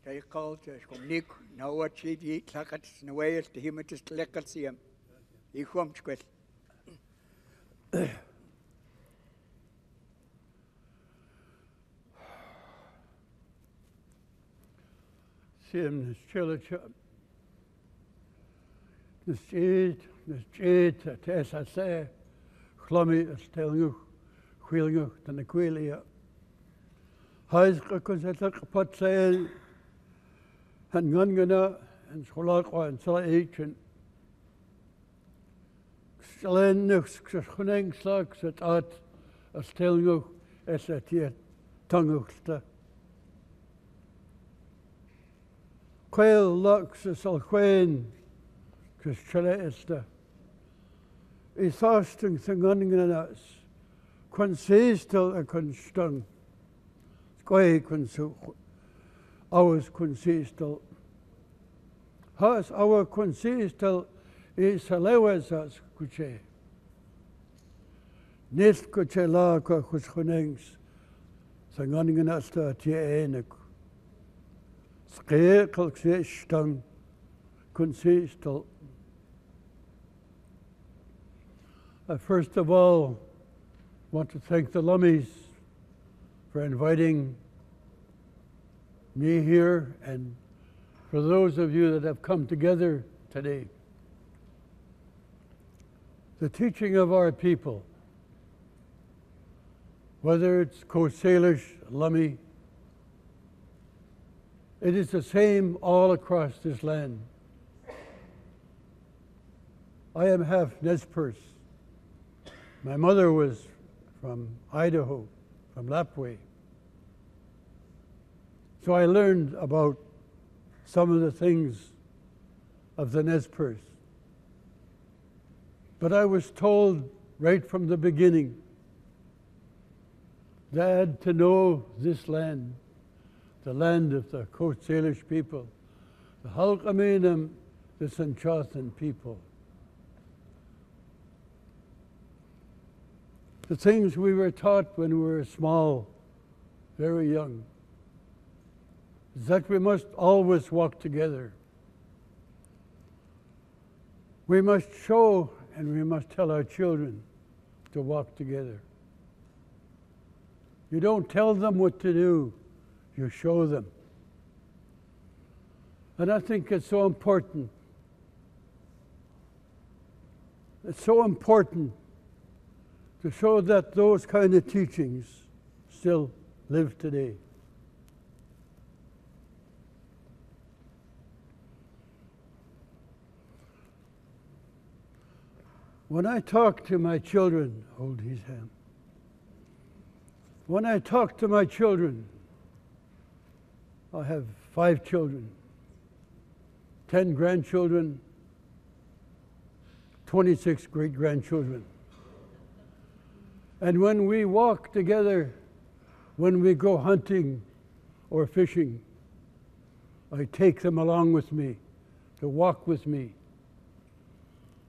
Hij called us from Nick. Now what she did, like it's in a way to him it is lekker see him. He comes quick. Sim Chilicha. Nysgyd, tes a se, Lummi, stelnuch, chwilnuch, dan y gwylia. Hais gacos et ac pot sael, han gana, en scholach o en sala eichen. Slennuch, schuneng slag, set at, a stelnuch, es a tiet, tanguchsta. Quail lux, a salquain, Chile esta. I thasting thanganganas, quan seestel a quan stung. Squay quan su, ours quan seestel. Has our quan seestel is halewes as cuche. Nist cuche la qua chuschunengs, thanganganas ta tie enek. Skekel se stung, quan seestel. I first of all want to thank the Lummis for inviting me here and for those of you that have come together today. The teaching of our people, whether it's Coast Salish, Lummi, it is the same all across this land. I am half Nez Perce. My mother was from Idaho, from Lapwai. So I learned about some of the things of the Nez Perce. But I was told right from the beginning, Dad, to know this land, the land of the Coast Salish people, the Halkaminam, the Sanchothan people. The things we were taught when we were small, very young, is that we must always walk together. We must show and we must tell our children to walk together. You don't tell them what to do, you show them. And I think it's so important. It's so important to show that those kind of teachings still live today. When I talk to my children, hold his hand. When I talk to my children, I have 5 children, 10 grandchildren, 26 great-grandchildren. And when we walk together, when we go hunting or fishing, I take them along with me to walk with me.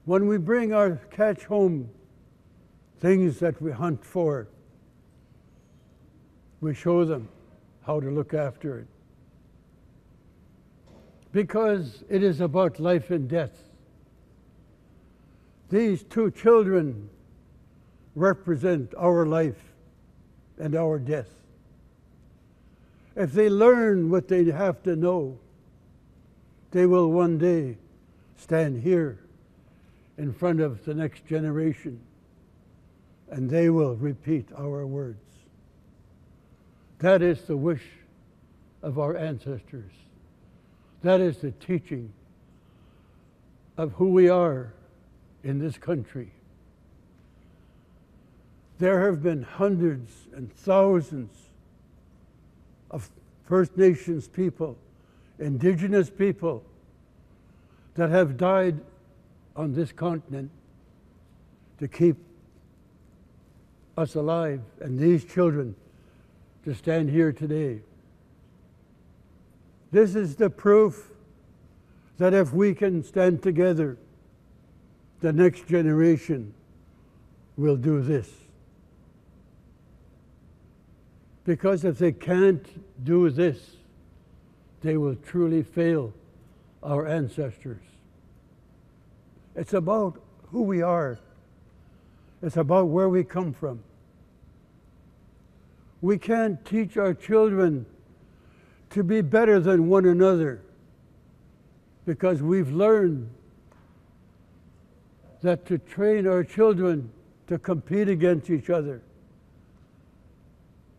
When we bring our catch home, things that we hunt for, we show them how to look after it. Because it is about life and death. These 2 children represent our life and our death. If they learn what they have to know, they will one day stand here in front of the next generation and they will repeat our words. That is the wish of our ancestors. That is the teaching of who we are in this country. There have been hundreds and thousands of First Nations people, Indigenous people, that have died on this continent to keep us alive, and these children to stand here today. This is the proof that if we can stand together, the next generation will do this. Because if they can't do this, they will truly fail our ancestors. It's about who we are. It's about where we come from. We can't teach our children to be better than one another because we've learned that to train our children to compete against each other,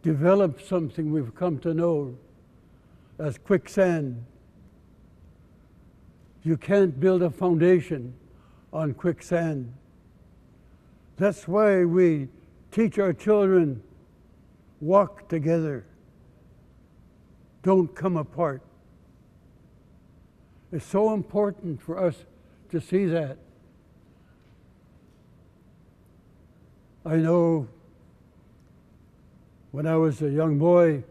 develop something we've come to know as quicksand. You can't build a foundation on quicksand. That's why we teach our children, walk together, don't come apart. It's so important for us to see that. I know when I was a young boy,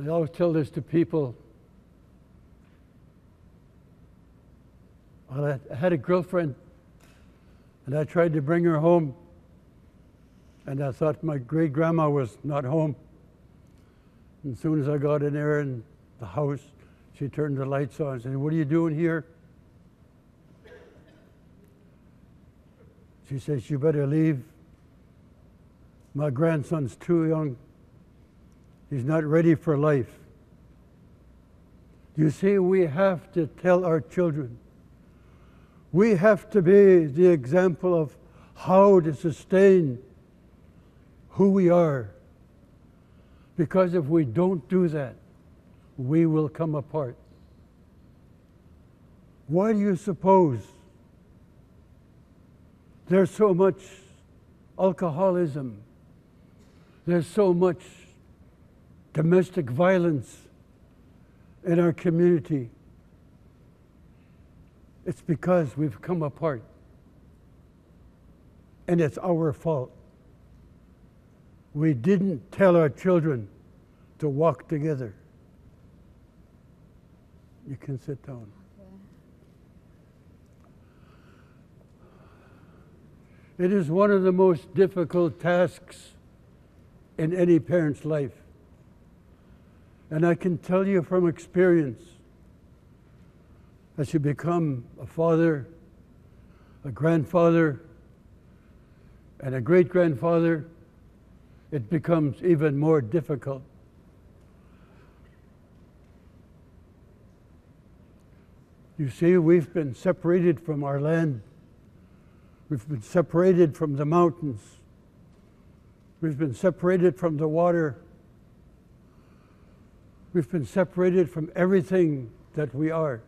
I always tell this to people. I had a girlfriend, and I tried to bring her home, and I thought my great-grandma was not home. And as soon as I got in there in the house, she turned the lights on and said, "What are you doing here?" She says, "You better leave. My grandson's too young. He's not ready for life." You see, we have to tell our children. We have to be the example of how to sustain who we are. Because if we don't do that, we will come apart. Why do you suppose there's so much alcoholism? There's so much domestic violence in our community. It's because we've come apart. And it's our fault. We didn't tell our children to walk together. You can sit down. It is one of the most difficult tasks in any parent's life. And I can tell you from experience, as you become a father, a grandfather, and a great-grandfather, it becomes even more difficult. You see, we've been separated from our land. We've been separated from the mountains. We've been separated from the water. We've been separated from everything that we are.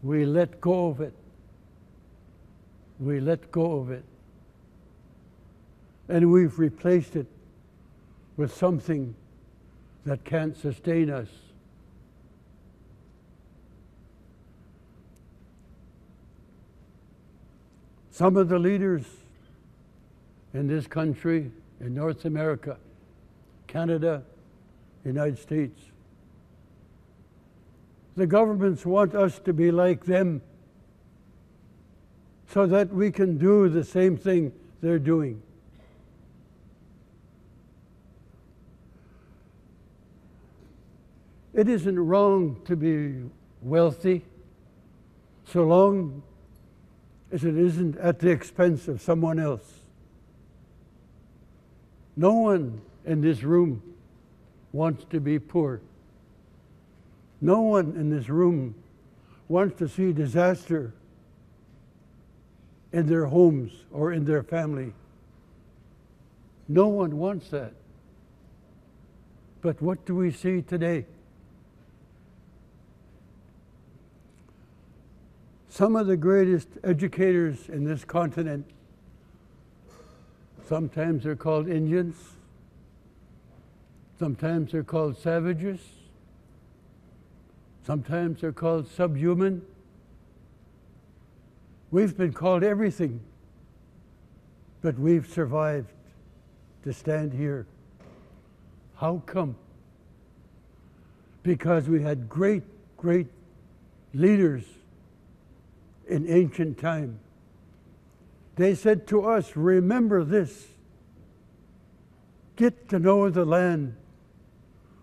We let go of it. We let go of it. And we've replaced it with something that can't sustain us. Some of the leaders in this country, in North America, Canada, United States, the governments want us to be like them so that we can do the same thing they're doing. It isn't wrong to be wealthy so long as it isn't at the expense of someone else. No one in this room wants to be poor. No one in this room wants to see disaster in their homes or in their family. No one wants that. But what do we see today? Some of the greatest educators in this continent, sometimes they're called Indians, sometimes they're called savages, sometimes they're called subhuman. We've been called everything, but we've survived to stand here. How come? Because we had great, great leaders in ancient time. They said to us, remember this. Get to know the land.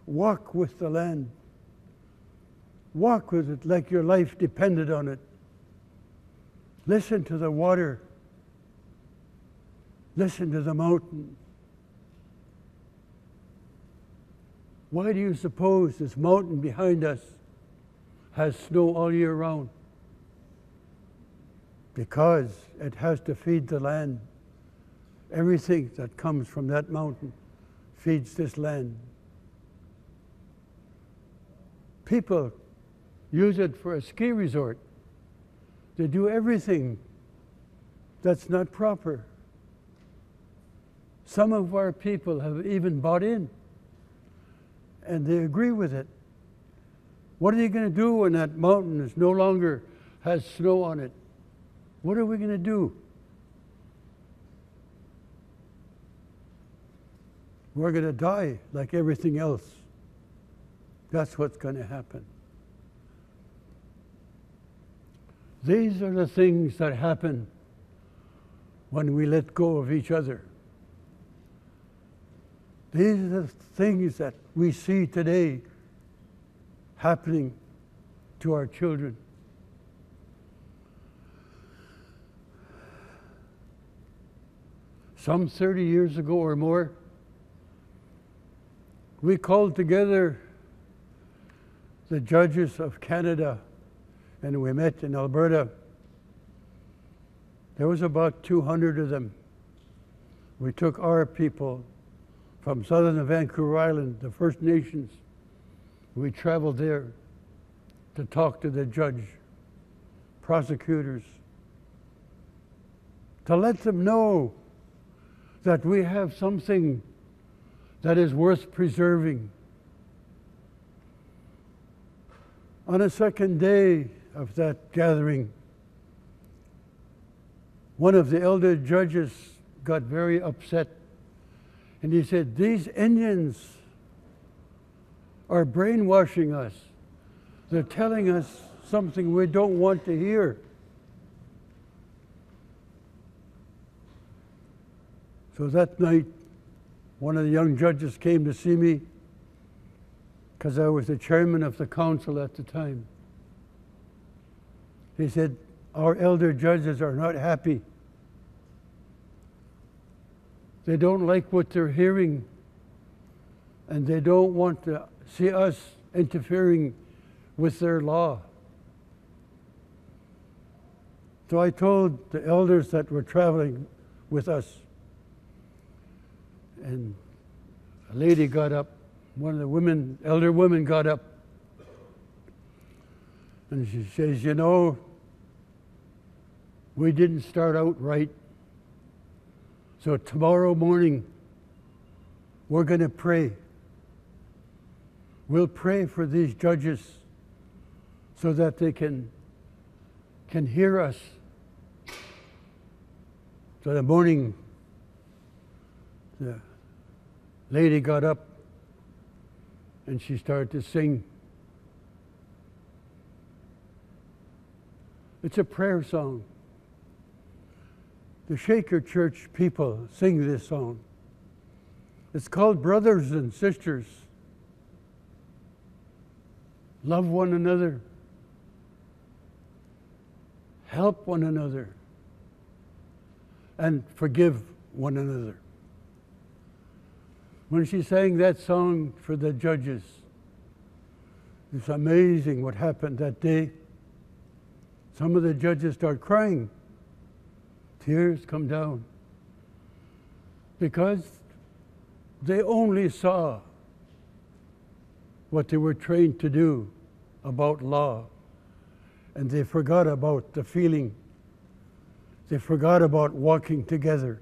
Walk with the land. Walk with it like your life depended on it. Listen to the water. Listen to the mountain. Why do you suppose this mountain behind us has snow all year round? Because it has to feed the land. Everything that comes from that mountain feeds this land. People use it for a ski resort. They do everything that's not proper. Some of our people have even bought in, and they agree with it. What are you going to do when that mountain is no longer has snow on it? What are we going to do? We're going to die like everything else. That's what's going to happen. These are the things that happen when we let go of each other. These are the things that we see today happening to our children. Some 30 years ago or more, we called together the judges of Canada, and we met in Alberta. There was about 200 of them. We took our people from southern Vancouver Island, the First Nations. We traveled there to talk to the judge, prosecutors, to let them know that we have something that is worth preserving. On the second day of that gathering, one of the elder judges got very upset, and he said, "These Indians are brainwashing us. They're telling us something we don't want to hear." So that night, one of the young judges came to see me, because I was the chairman of the council at the time. He said, "Our elder judges are not happy. They don't like what they're hearing, and they don't want to see us interfering with their law." So I told the elders that were traveling with us, and a lady got up, one of the women, elder women got up, and she says, "You know, we didn't start out right. So tomorrow morning, we're going to pray. We'll pray for these judges so that they can hear us." So the morning, the lady got up and she started to sing. It's a prayer song. The Shaker Church people sing this song. It's called Brothers and Sisters. Love one another. Help one another. And forgive one another. When she sang that song for the judges, it's amazing what happened that day. Some of the judges start crying. Tears come down. Because they only saw what they were trained to do about law. And they forgot about the feeling. They forgot about walking together.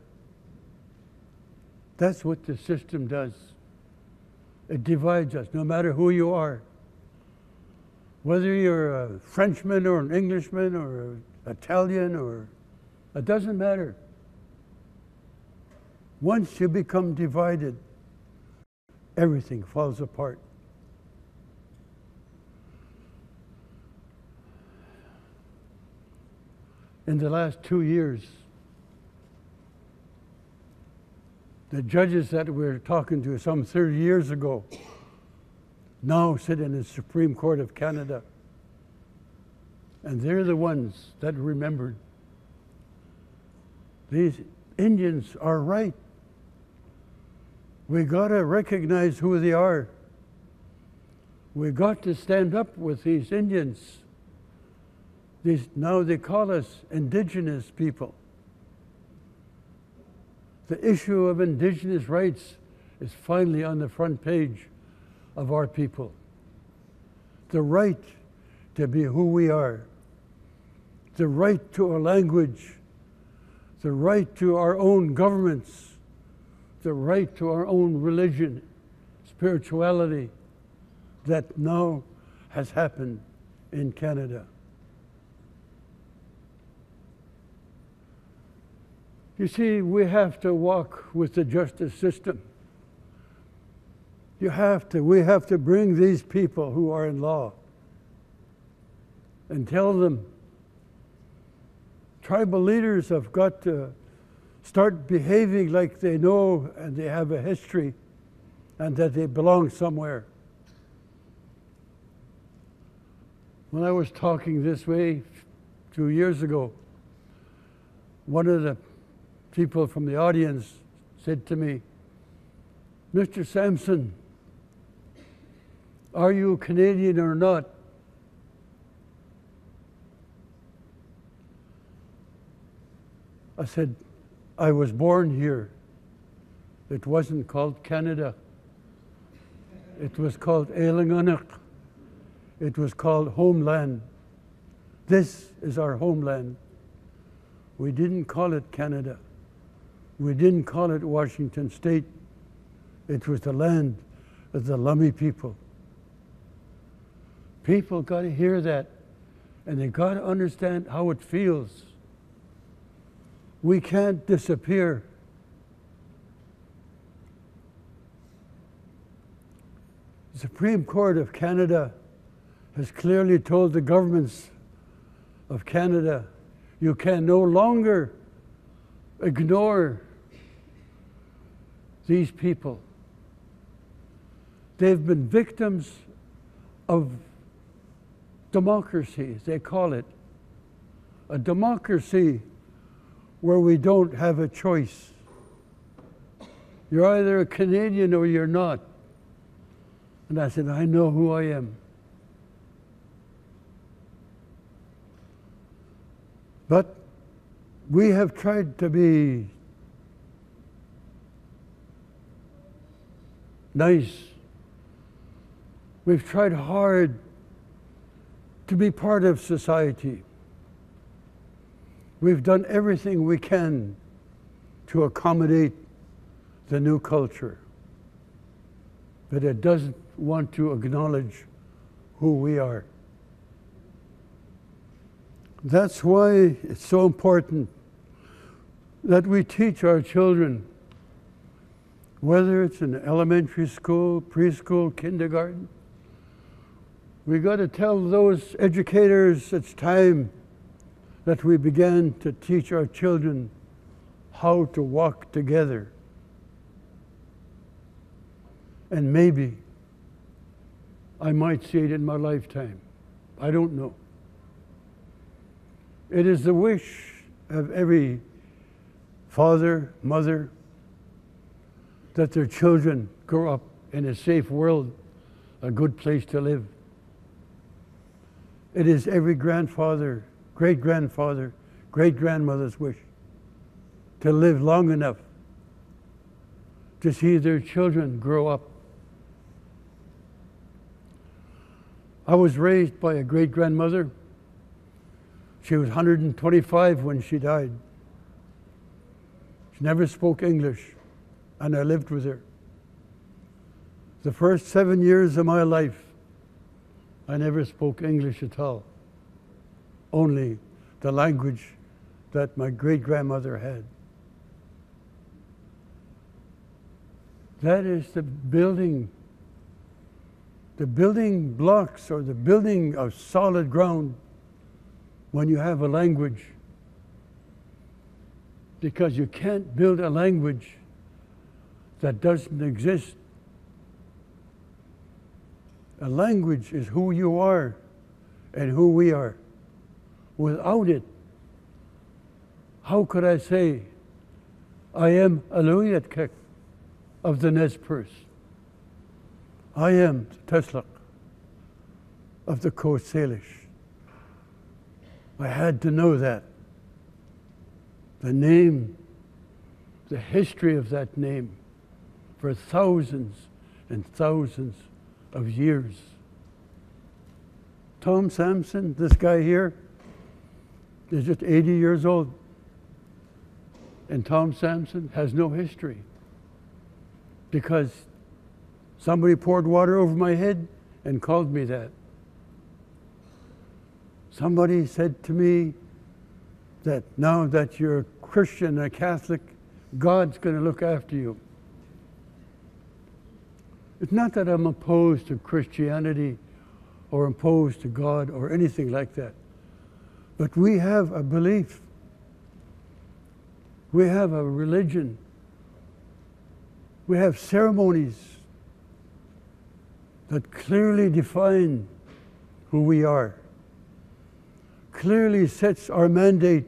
That's what the system does. It divides us, no matter who you are. Whether you're a Frenchman or an Englishman or an Italian, or it doesn't matter. Once you become divided, everything falls apart. In the last 2 years, the judges that we were talking to some 30 years ago now sit in the Supreme Court of Canada. And they're the ones that remembered. These Indians are right. We got to recognize who they are. We got to stand up with these Indians. Now they call us Indigenous people. The issue of Indigenous rights is finally on the front page of our people. The right to be who we are, the right to our language, the right to our own governments, the right to our own religion, spirituality, that now has happened in Canada. You see, we have to walk with the justice system. We have to bring these people who are in law and tell them tribal leaders have got to start behaving like they know and they have a history and that they belong somewhere. When I was talking this way 2 years ago, one of the people from the audience said to me, "Mr. Sampson, are you Canadian or not?" I said, "I was born here. It wasn't called Canada. It was called Eilinganacht. It was called homeland. This is our homeland. We didn't call it Canada. We didn't call it Washington State. It was the land of the Lummi people." People got to hear that, and they got to understand how it feels. We can't disappear. The Supreme Court of Canada has clearly told the governments of Canada, you can no longer ignore these people. They've been victims of democracy, they call it. A democracy where we don't have a choice. You're either a Canadian or you're not. And I said, I know who I am. But we have tried to be nice. We've tried hard to be part of society. We've done everything we can to accommodate the new culture, but it doesn't want to acknowledge who we are. That's why it's so important that we teach our children, whether it's in elementary school, preschool, kindergarten. We got to tell those educators it's time that we began to teach our children how to walk together. And maybe I might see it in my lifetime. I don't know. It is the wish of every father, mother, that their children grow up in a safe world, a good place to live. It is every grandfather, great-grandfather, great-grandmother's wish to live long enough to see their children grow up. I was raised by a great-grandmother. She was 125 when she died. She never spoke English, and I lived with her. The first 7 years of my life, I never spoke English at all, only the language that my great-grandmother had. That is the building blocks, or the building of solid ground when you have a language. Because you can't build a language that doesn't exist. A language is who you are and who we are. Without it, how could I say, I am a Luyatkek of the Nez Perce. I am Teslak of the Coast Salish. I had to know that. The name, the history of that name for thousands and thousands of years. Tom Sampson, this guy here, is just 80 years old. And Tom Sampson has no history because somebody poured water over my head and called me that. Somebody said to me that now that you're a Christian and a Catholic, God's going to look after you. It's not that I'm opposed to Christianity or opposed to God or anything like that, but we have a belief. We have a religion. We have ceremonies that clearly define who we are, clearly sets our mandate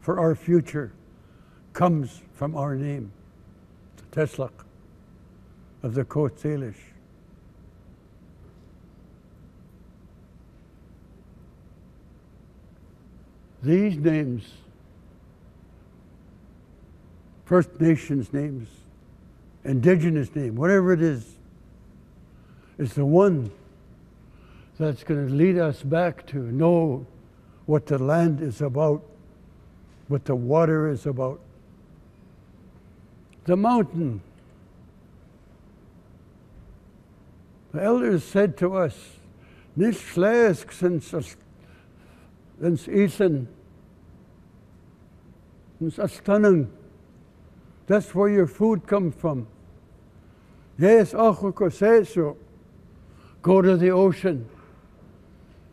for our future, comes from our name, the Teslak of the Coast Salish. These names, First Nations names, Indigenous name, whatever it is the one that's going to lead us back to know what the land is about, what the water is about. The mountain. The elders said to us, "Nis flesk since Ethan, since Astanung. That's where your food comes from. Yes, Achuko says so. Go to the ocean,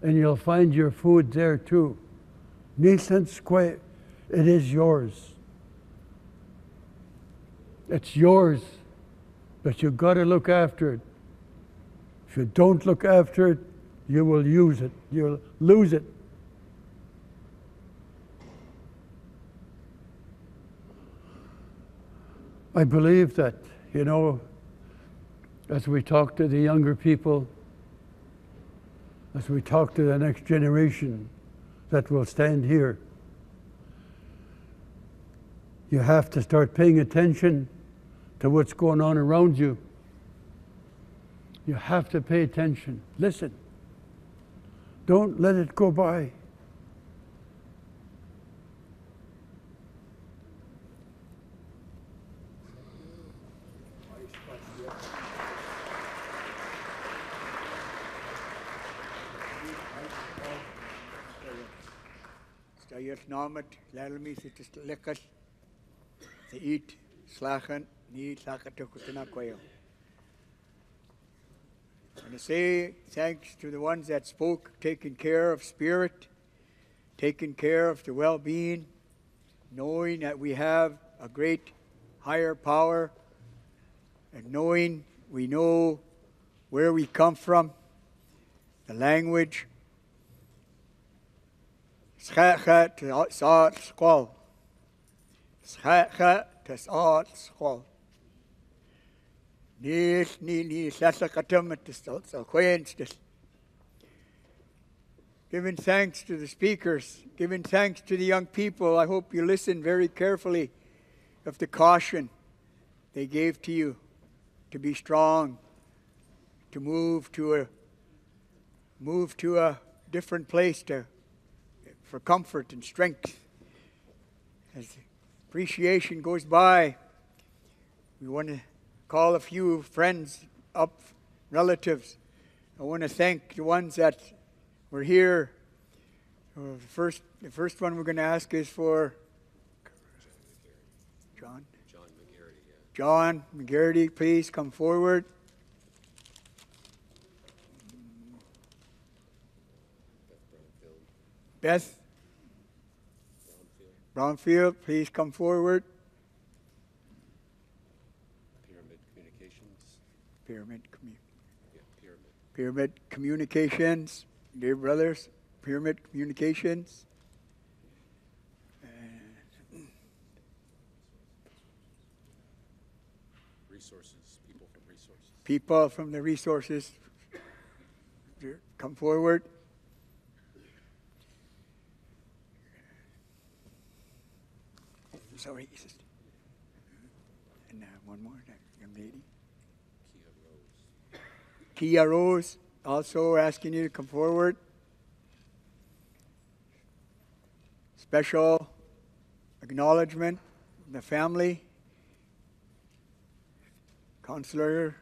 and you'll find your food there too. Nissan Square, it is yours. It's yours, but you've got to look after it. If you don't look after it, you will use it. You'll lose it." I believe that, as we talk to the younger people, as we talk to the next generation that will stand here, you have to start paying attention to what's going on around you. You have to pay attention. Listen. Don't let it go by. Stayers namet, lalmi sit lekker. Te eat, slagen, niet slagen te kutena kwayo. I want to say thanks to the ones that spoke, taking care of spirit, taking care of the well-being, knowing that we have a great higher power, and knowing we know where we come from, the language. Schacha te saat squal. Schacha te saat squal. Ni sasakatum at the giving thanks to the speakers, giving thanks to the young people. I hope you listen very carefully of the caution they gave to you to be strong, to move to a different place for comfort and strength. As appreciation goes by, we want to call a few friends up, relatives. I want to thank the ones that were here. The first one we're going to ask is for John. John McGarity. Yeah. John McGarity, please come forward. Beth Brownfield, please come forward. Pyramid Communications. Pyramid Communications, dear brothers. Pyramid Communications. Resources, people from resources. People from the resources. come forward. Sorry, sister. And one more, that young lady. Kia Rose, also asking you to come forward. Special acknowledgement, the family, Counselor.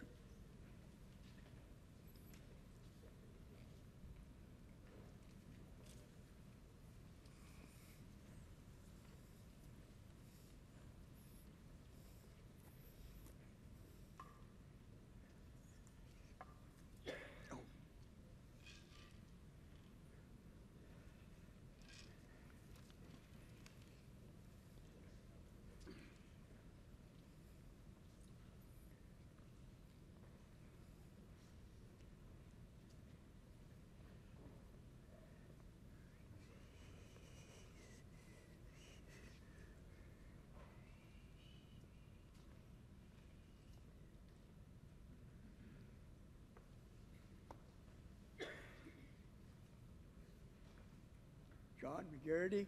John McGarity.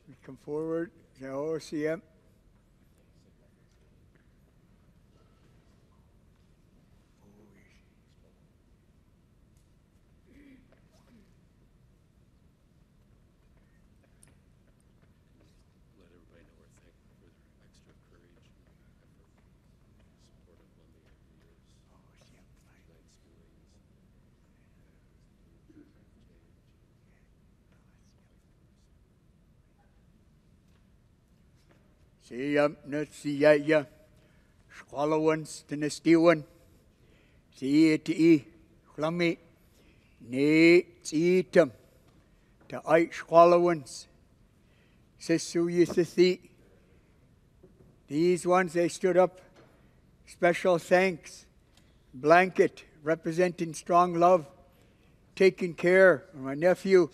We come forward, the OCM. Let everybody know we're thankful for their extra courage and effort, support of Lummi over the years. Tonight's schoolings. Siyam na siyaya, Squalawans to Nestiwan, Sieti, Lummi, Ne Tsitam, to Ait Squalawans, Sisuyi. These ones, they stood up. Special thanks. Blanket representing strong love, taking care of my nephew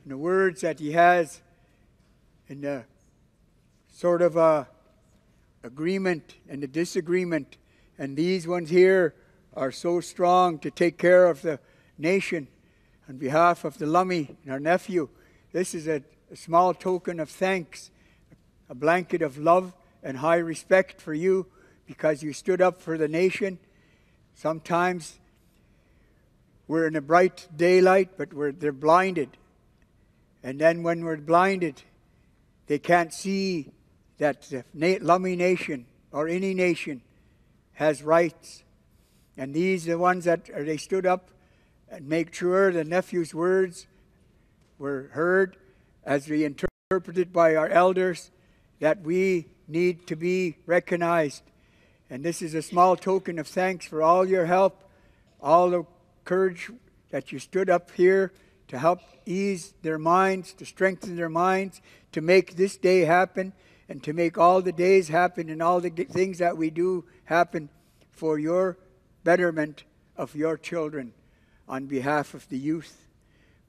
and the words that he has in the sort of a agreement and a disagreement. And these ones here are so strong to take care of the nation on behalf of the Lummi and our nephew. This is a small token of thanks, a blanket of love and high respect for you because you stood up for the nation. Sometimes we're in a bright daylight, but they're blinded. And then when we're blinded, they can't see that the Lummi nation or any nation has rights. And these are the ones that they stood up and make sure the nephew's words were heard as we interpreted by our elders, that we need to be recognized. And this is a small token of thanks for all your help, all the courage that you stood up here to help ease their minds, to strengthen their minds, to make this day happen, and to make all the days happen and all the things that we do happen for your betterment of your children on behalf of the youth.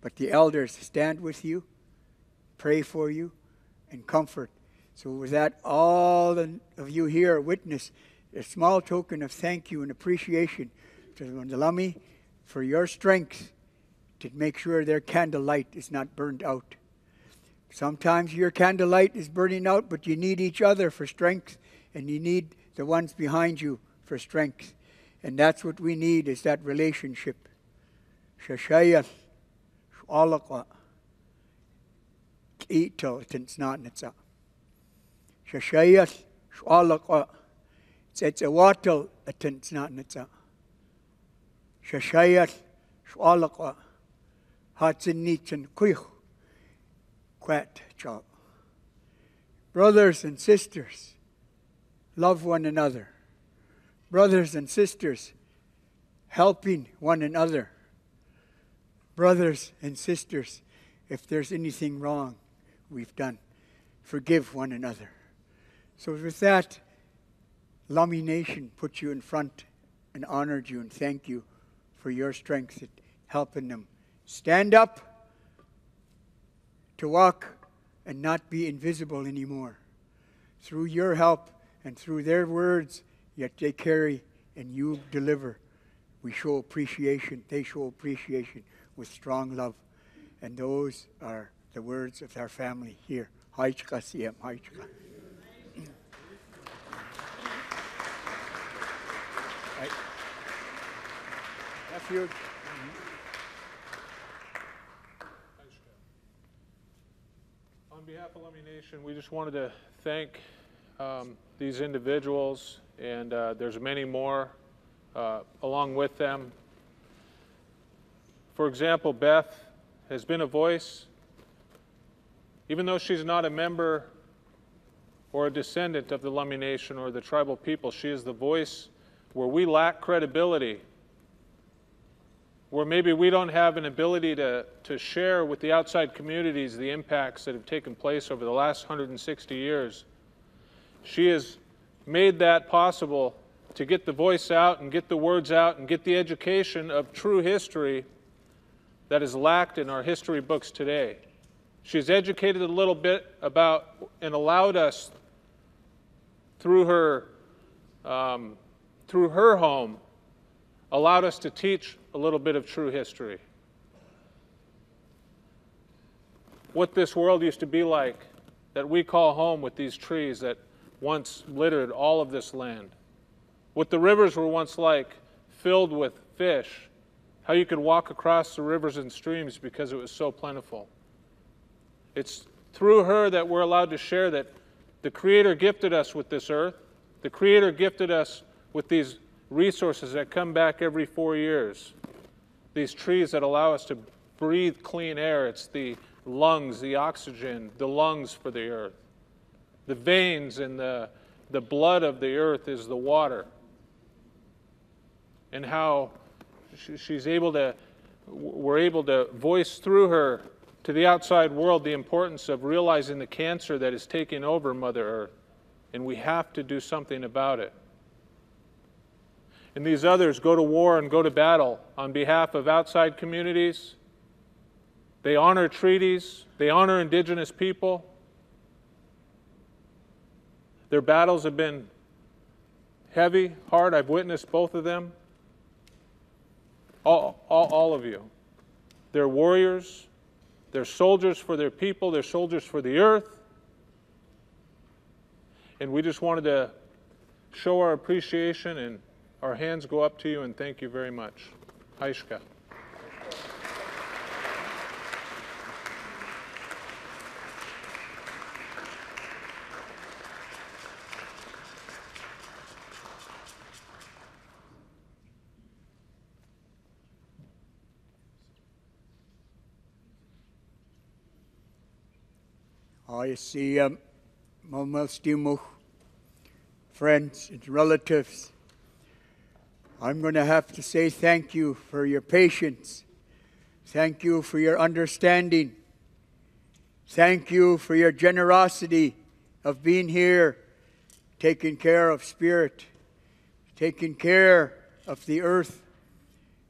But the elders stand with you, pray for you, and comfort. So with that, all of you here witness a small token of thank you and appreciation to the Lummi for your strength to make sure their candlelight is not burned out. Sometimes your candlelight is burning out, but you need each other for strength, and you need the ones behind you for strength. And that's what we need, is that relationship. Shashayat, Shwalakwa, K'ito, Tinsnatnitsa. Shashayat, Shwalakwa, Tsetsawatal, Tinsnatnitsa. Shashayat, Shwalakwa, Hatsinitsan Kuich. Brothers and sisters, love one another. Brothers and sisters, helping one another. Brothers and sisters, if there's anything wrong we've done, forgive one another. So with that, Lummi Nation put you in front and honored you and thank you for your strength in helping them stand up to walk and not be invisible anymore. Through your help and through their words, yet they carry and you deliver. We show appreciation, they show appreciation with strong love. And those are the words of our family here. Haichka Siem, Haichka. Right. Nephew. On behalf of Lummi Nation, we just wanted to thank these individuals, and there's many more along with them. For example, Beth has been a voice, even though she's not a member or a descendant of the Lummi Nation or the tribal people. She is the voice where we lack credibility, where maybe we don't have an ability to share with the outside communities the impacts that have taken place over the last 160 years. She has made that possible to get the voice out and get the words out and get the education of true history that is lacked in our history books today. She's educated a little bit about and allowed us through her home, allowed us to teach a little bit of true history. What this world used to be like that we call home with these trees that once littered all of this land. What the rivers were once like, filled with fish. How you could walk across the rivers and streams because it was so plentiful. It's through her that we're allowed to share that the Creator gifted us with this earth. The Creator gifted us with these resources that come back every 4 years. These trees that allow us to breathe clean air. It's the lungs, the oxygen, the lungs for the earth. The veins and the blood of the earth is the water. And how we're able to voice through her to the outside world the importance of realizing the cancer that is taking over Mother Earth. And we have to do something about it. And these others go to war and go to battle on behalf of outside communities. They honor treaties. They honor Indigenous people. Their battles have been heavy, hard. I've witnessed both of them. All of you. They're warriors. They're soldiers for their people. They're soldiers for the earth. And we just wanted to show our appreciation, and our hands go up to you and thank you very much. Haishka. I see friends and relatives. I'm going to have to say thank you for your patience. Thank you for your understanding. Thank you for your generosity of being here, taking care of spirit, taking care of the earth,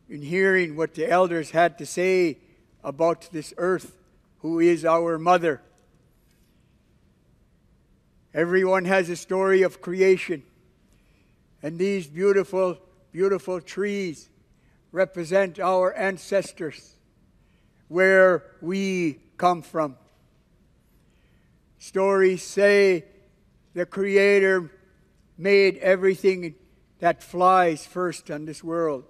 and hearing what the elders had to say about this earth, who is our mother. Everyone has a story of creation. And these beautiful, beautiful trees represent our ancestors, where we come from. Stories say the Creator made everything that flies first on this world.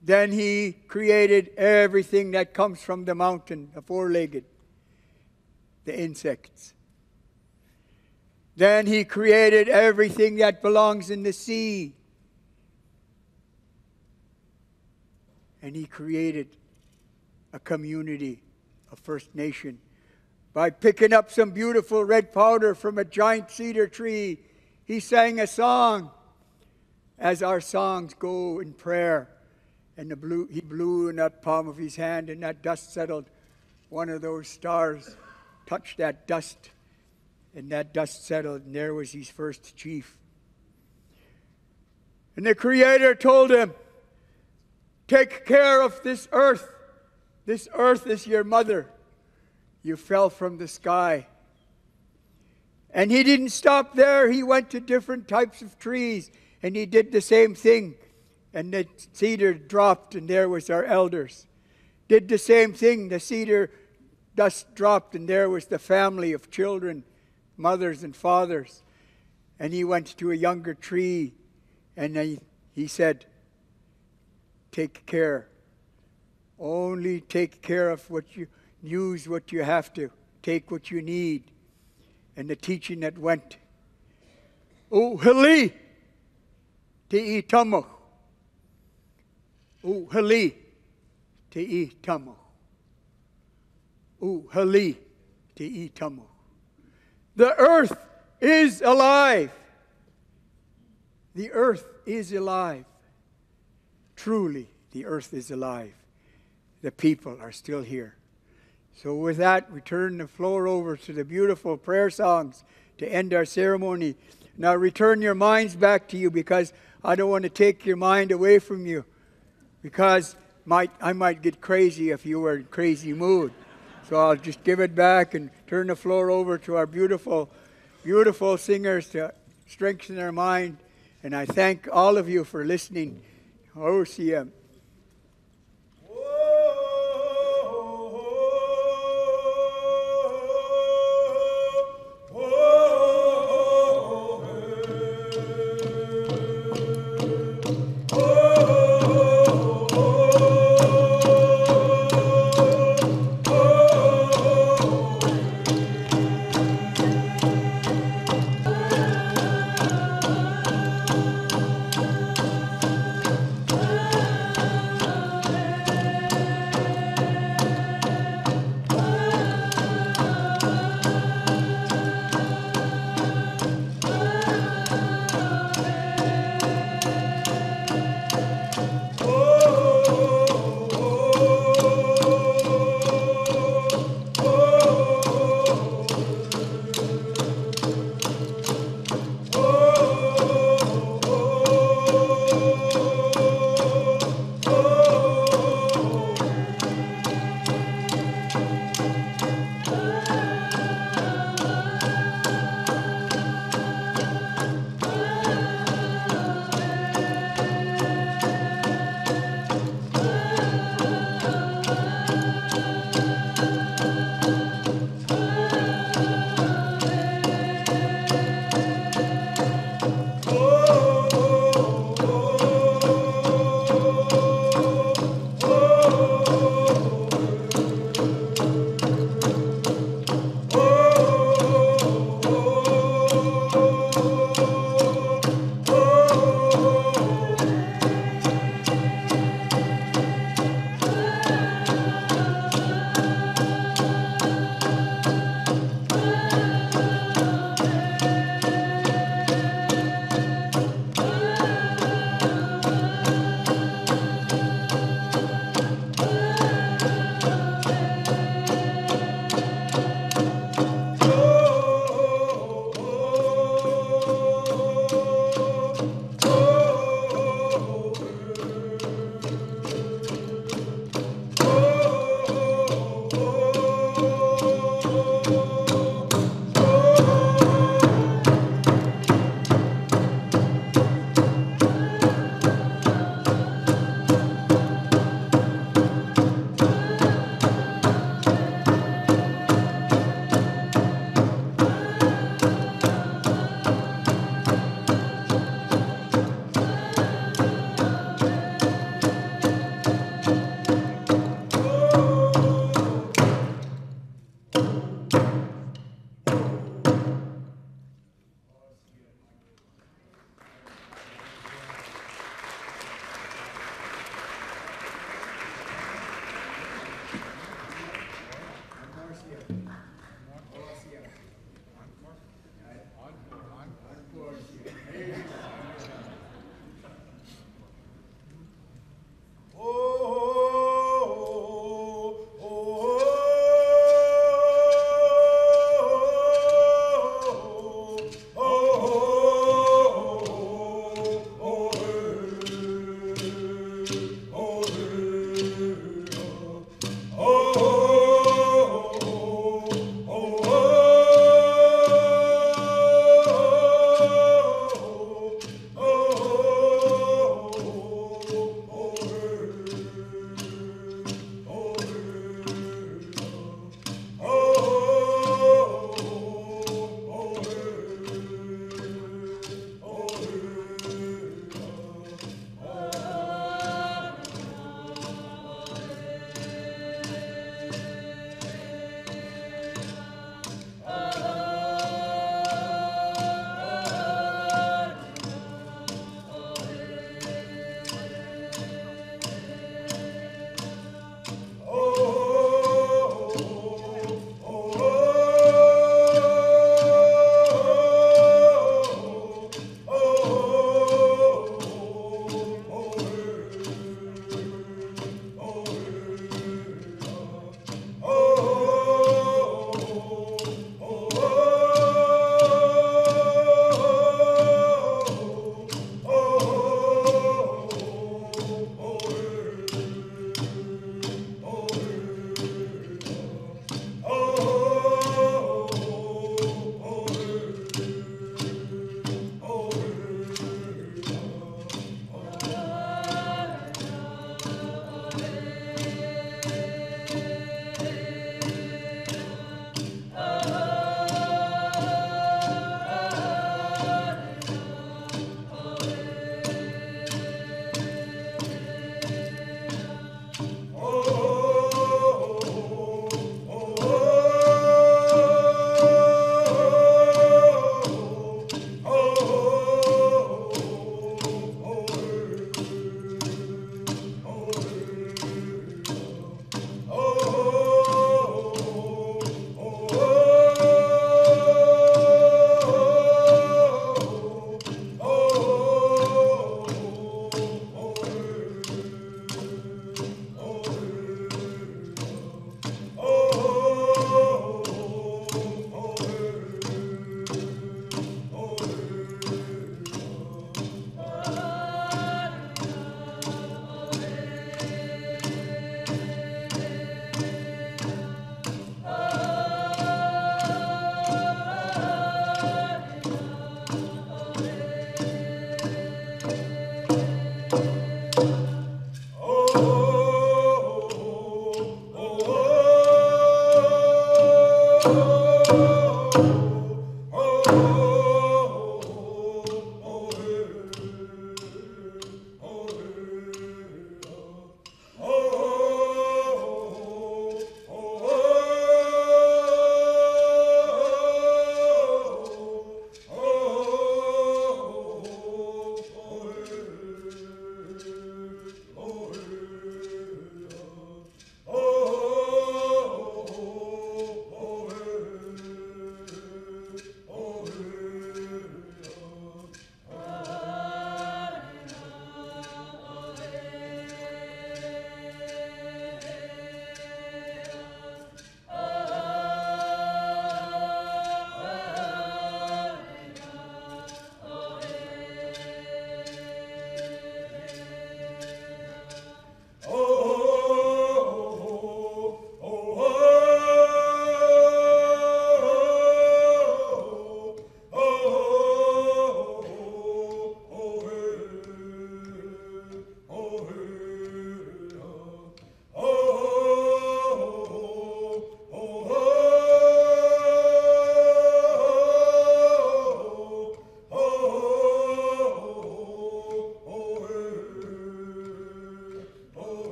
Then He created everything that comes from the mountain, the four-legged, the insects. Then He created everything that belongs in the sea. And He created a community, a First Nation, by picking up some beautiful red powder from a giant cedar tree. He sang a song, as our songs go in prayer. And He blew in that palm of His hand, and that dust settled. One of those stars touched that dust, and that dust settled, and there was His first chief. And the Creator told him, take care of this earth. This earth is your mother. You fell from the sky. And he didn't stop there. He went to different types of trees, and he did the same thing. And the cedar dropped, and there was our elders. Did the same thing. The cedar dust dropped, and there was the family of children, mothers and fathers. And he went to a younger tree, and he said, take care. Only take care of what you use, what you have to. Take what you need. And the teaching that went, O hali te I tamo. O hali te I tamo. O hali te I tamo. The earth is alive. The earth is alive. Truly, the earth is alive. The people are still here. So with that, we turn the floor over to the beautiful prayer songs to end our ceremony. Now return your minds back to you, because I don't want to take your mind away from you, because I might get crazy if you were in a crazy mood. So I'll just give it back and turn the floor over to our beautiful, beautiful singers to strengthen their mind. And I thank all of you for listening. Oh, CM.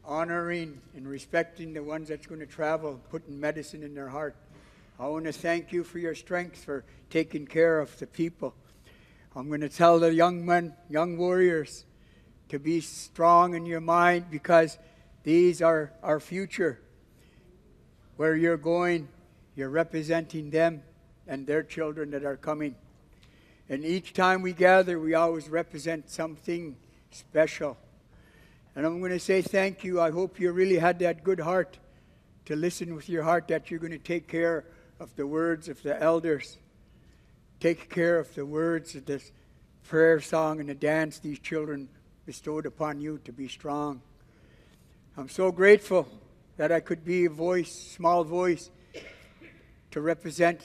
Honoring and respecting the ones that's going to travel, putting medicine in their heart. I want to thank you for your strength, for taking care of the people. I'm going to tell the young men, young warriors, to be strong in your mind, because these are our future. Where you're going, you're representing them and their children that are coming. And each time we gather, we always represent something special. And I'm going to say thank you. I hope you really had that good heart to listen with your heart, that you're going to take care of the words of the elders. Take care of the words of this prayer song and the dance these children bestowed upon you to be strong. I'm so grateful that I could be a voice, small voice, to represent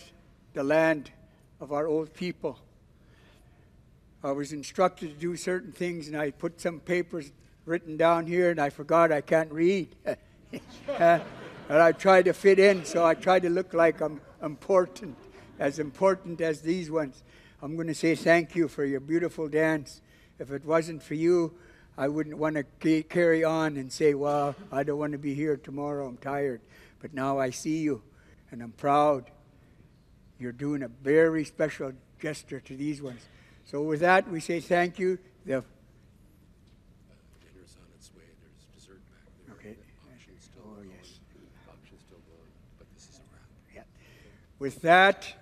the land of our old people. I was instructed to do certain things, and I put some papers written down here, and I forgot I can't read. And I tried to fit in, so I tried to look like I'm important as these ones. I'm going to say thank you for your beautiful dance. If it wasn't for you, I wouldn't want to carry on and say, well, I don't want to be here tomorrow, I'm tired. But now I see you, and I'm proud. You're doing a very special gesture to these ones. So with that, we say thank you. Dinner's on its way. There's dessert back there. Okay. Auction's still going. Auction's still going, but this is a wrap. Yeah. With that,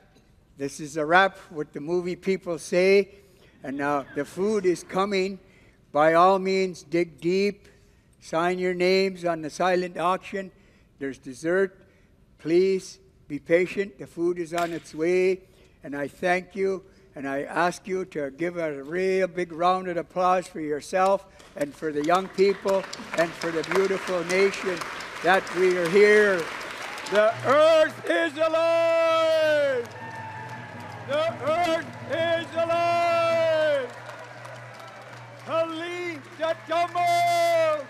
this is a wrap, what the movie people say. And now the food is coming. By all means, dig deep. Sign your names on the silent auction. There's dessert. Please be patient. The food is on its way. And I thank you. And I ask you to give a real big round of applause for yourself and for the young people and for the beautiful nation that we are here. The earth is alive! The earth is alive! Halli Jatambo!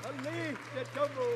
Halli Jatambo!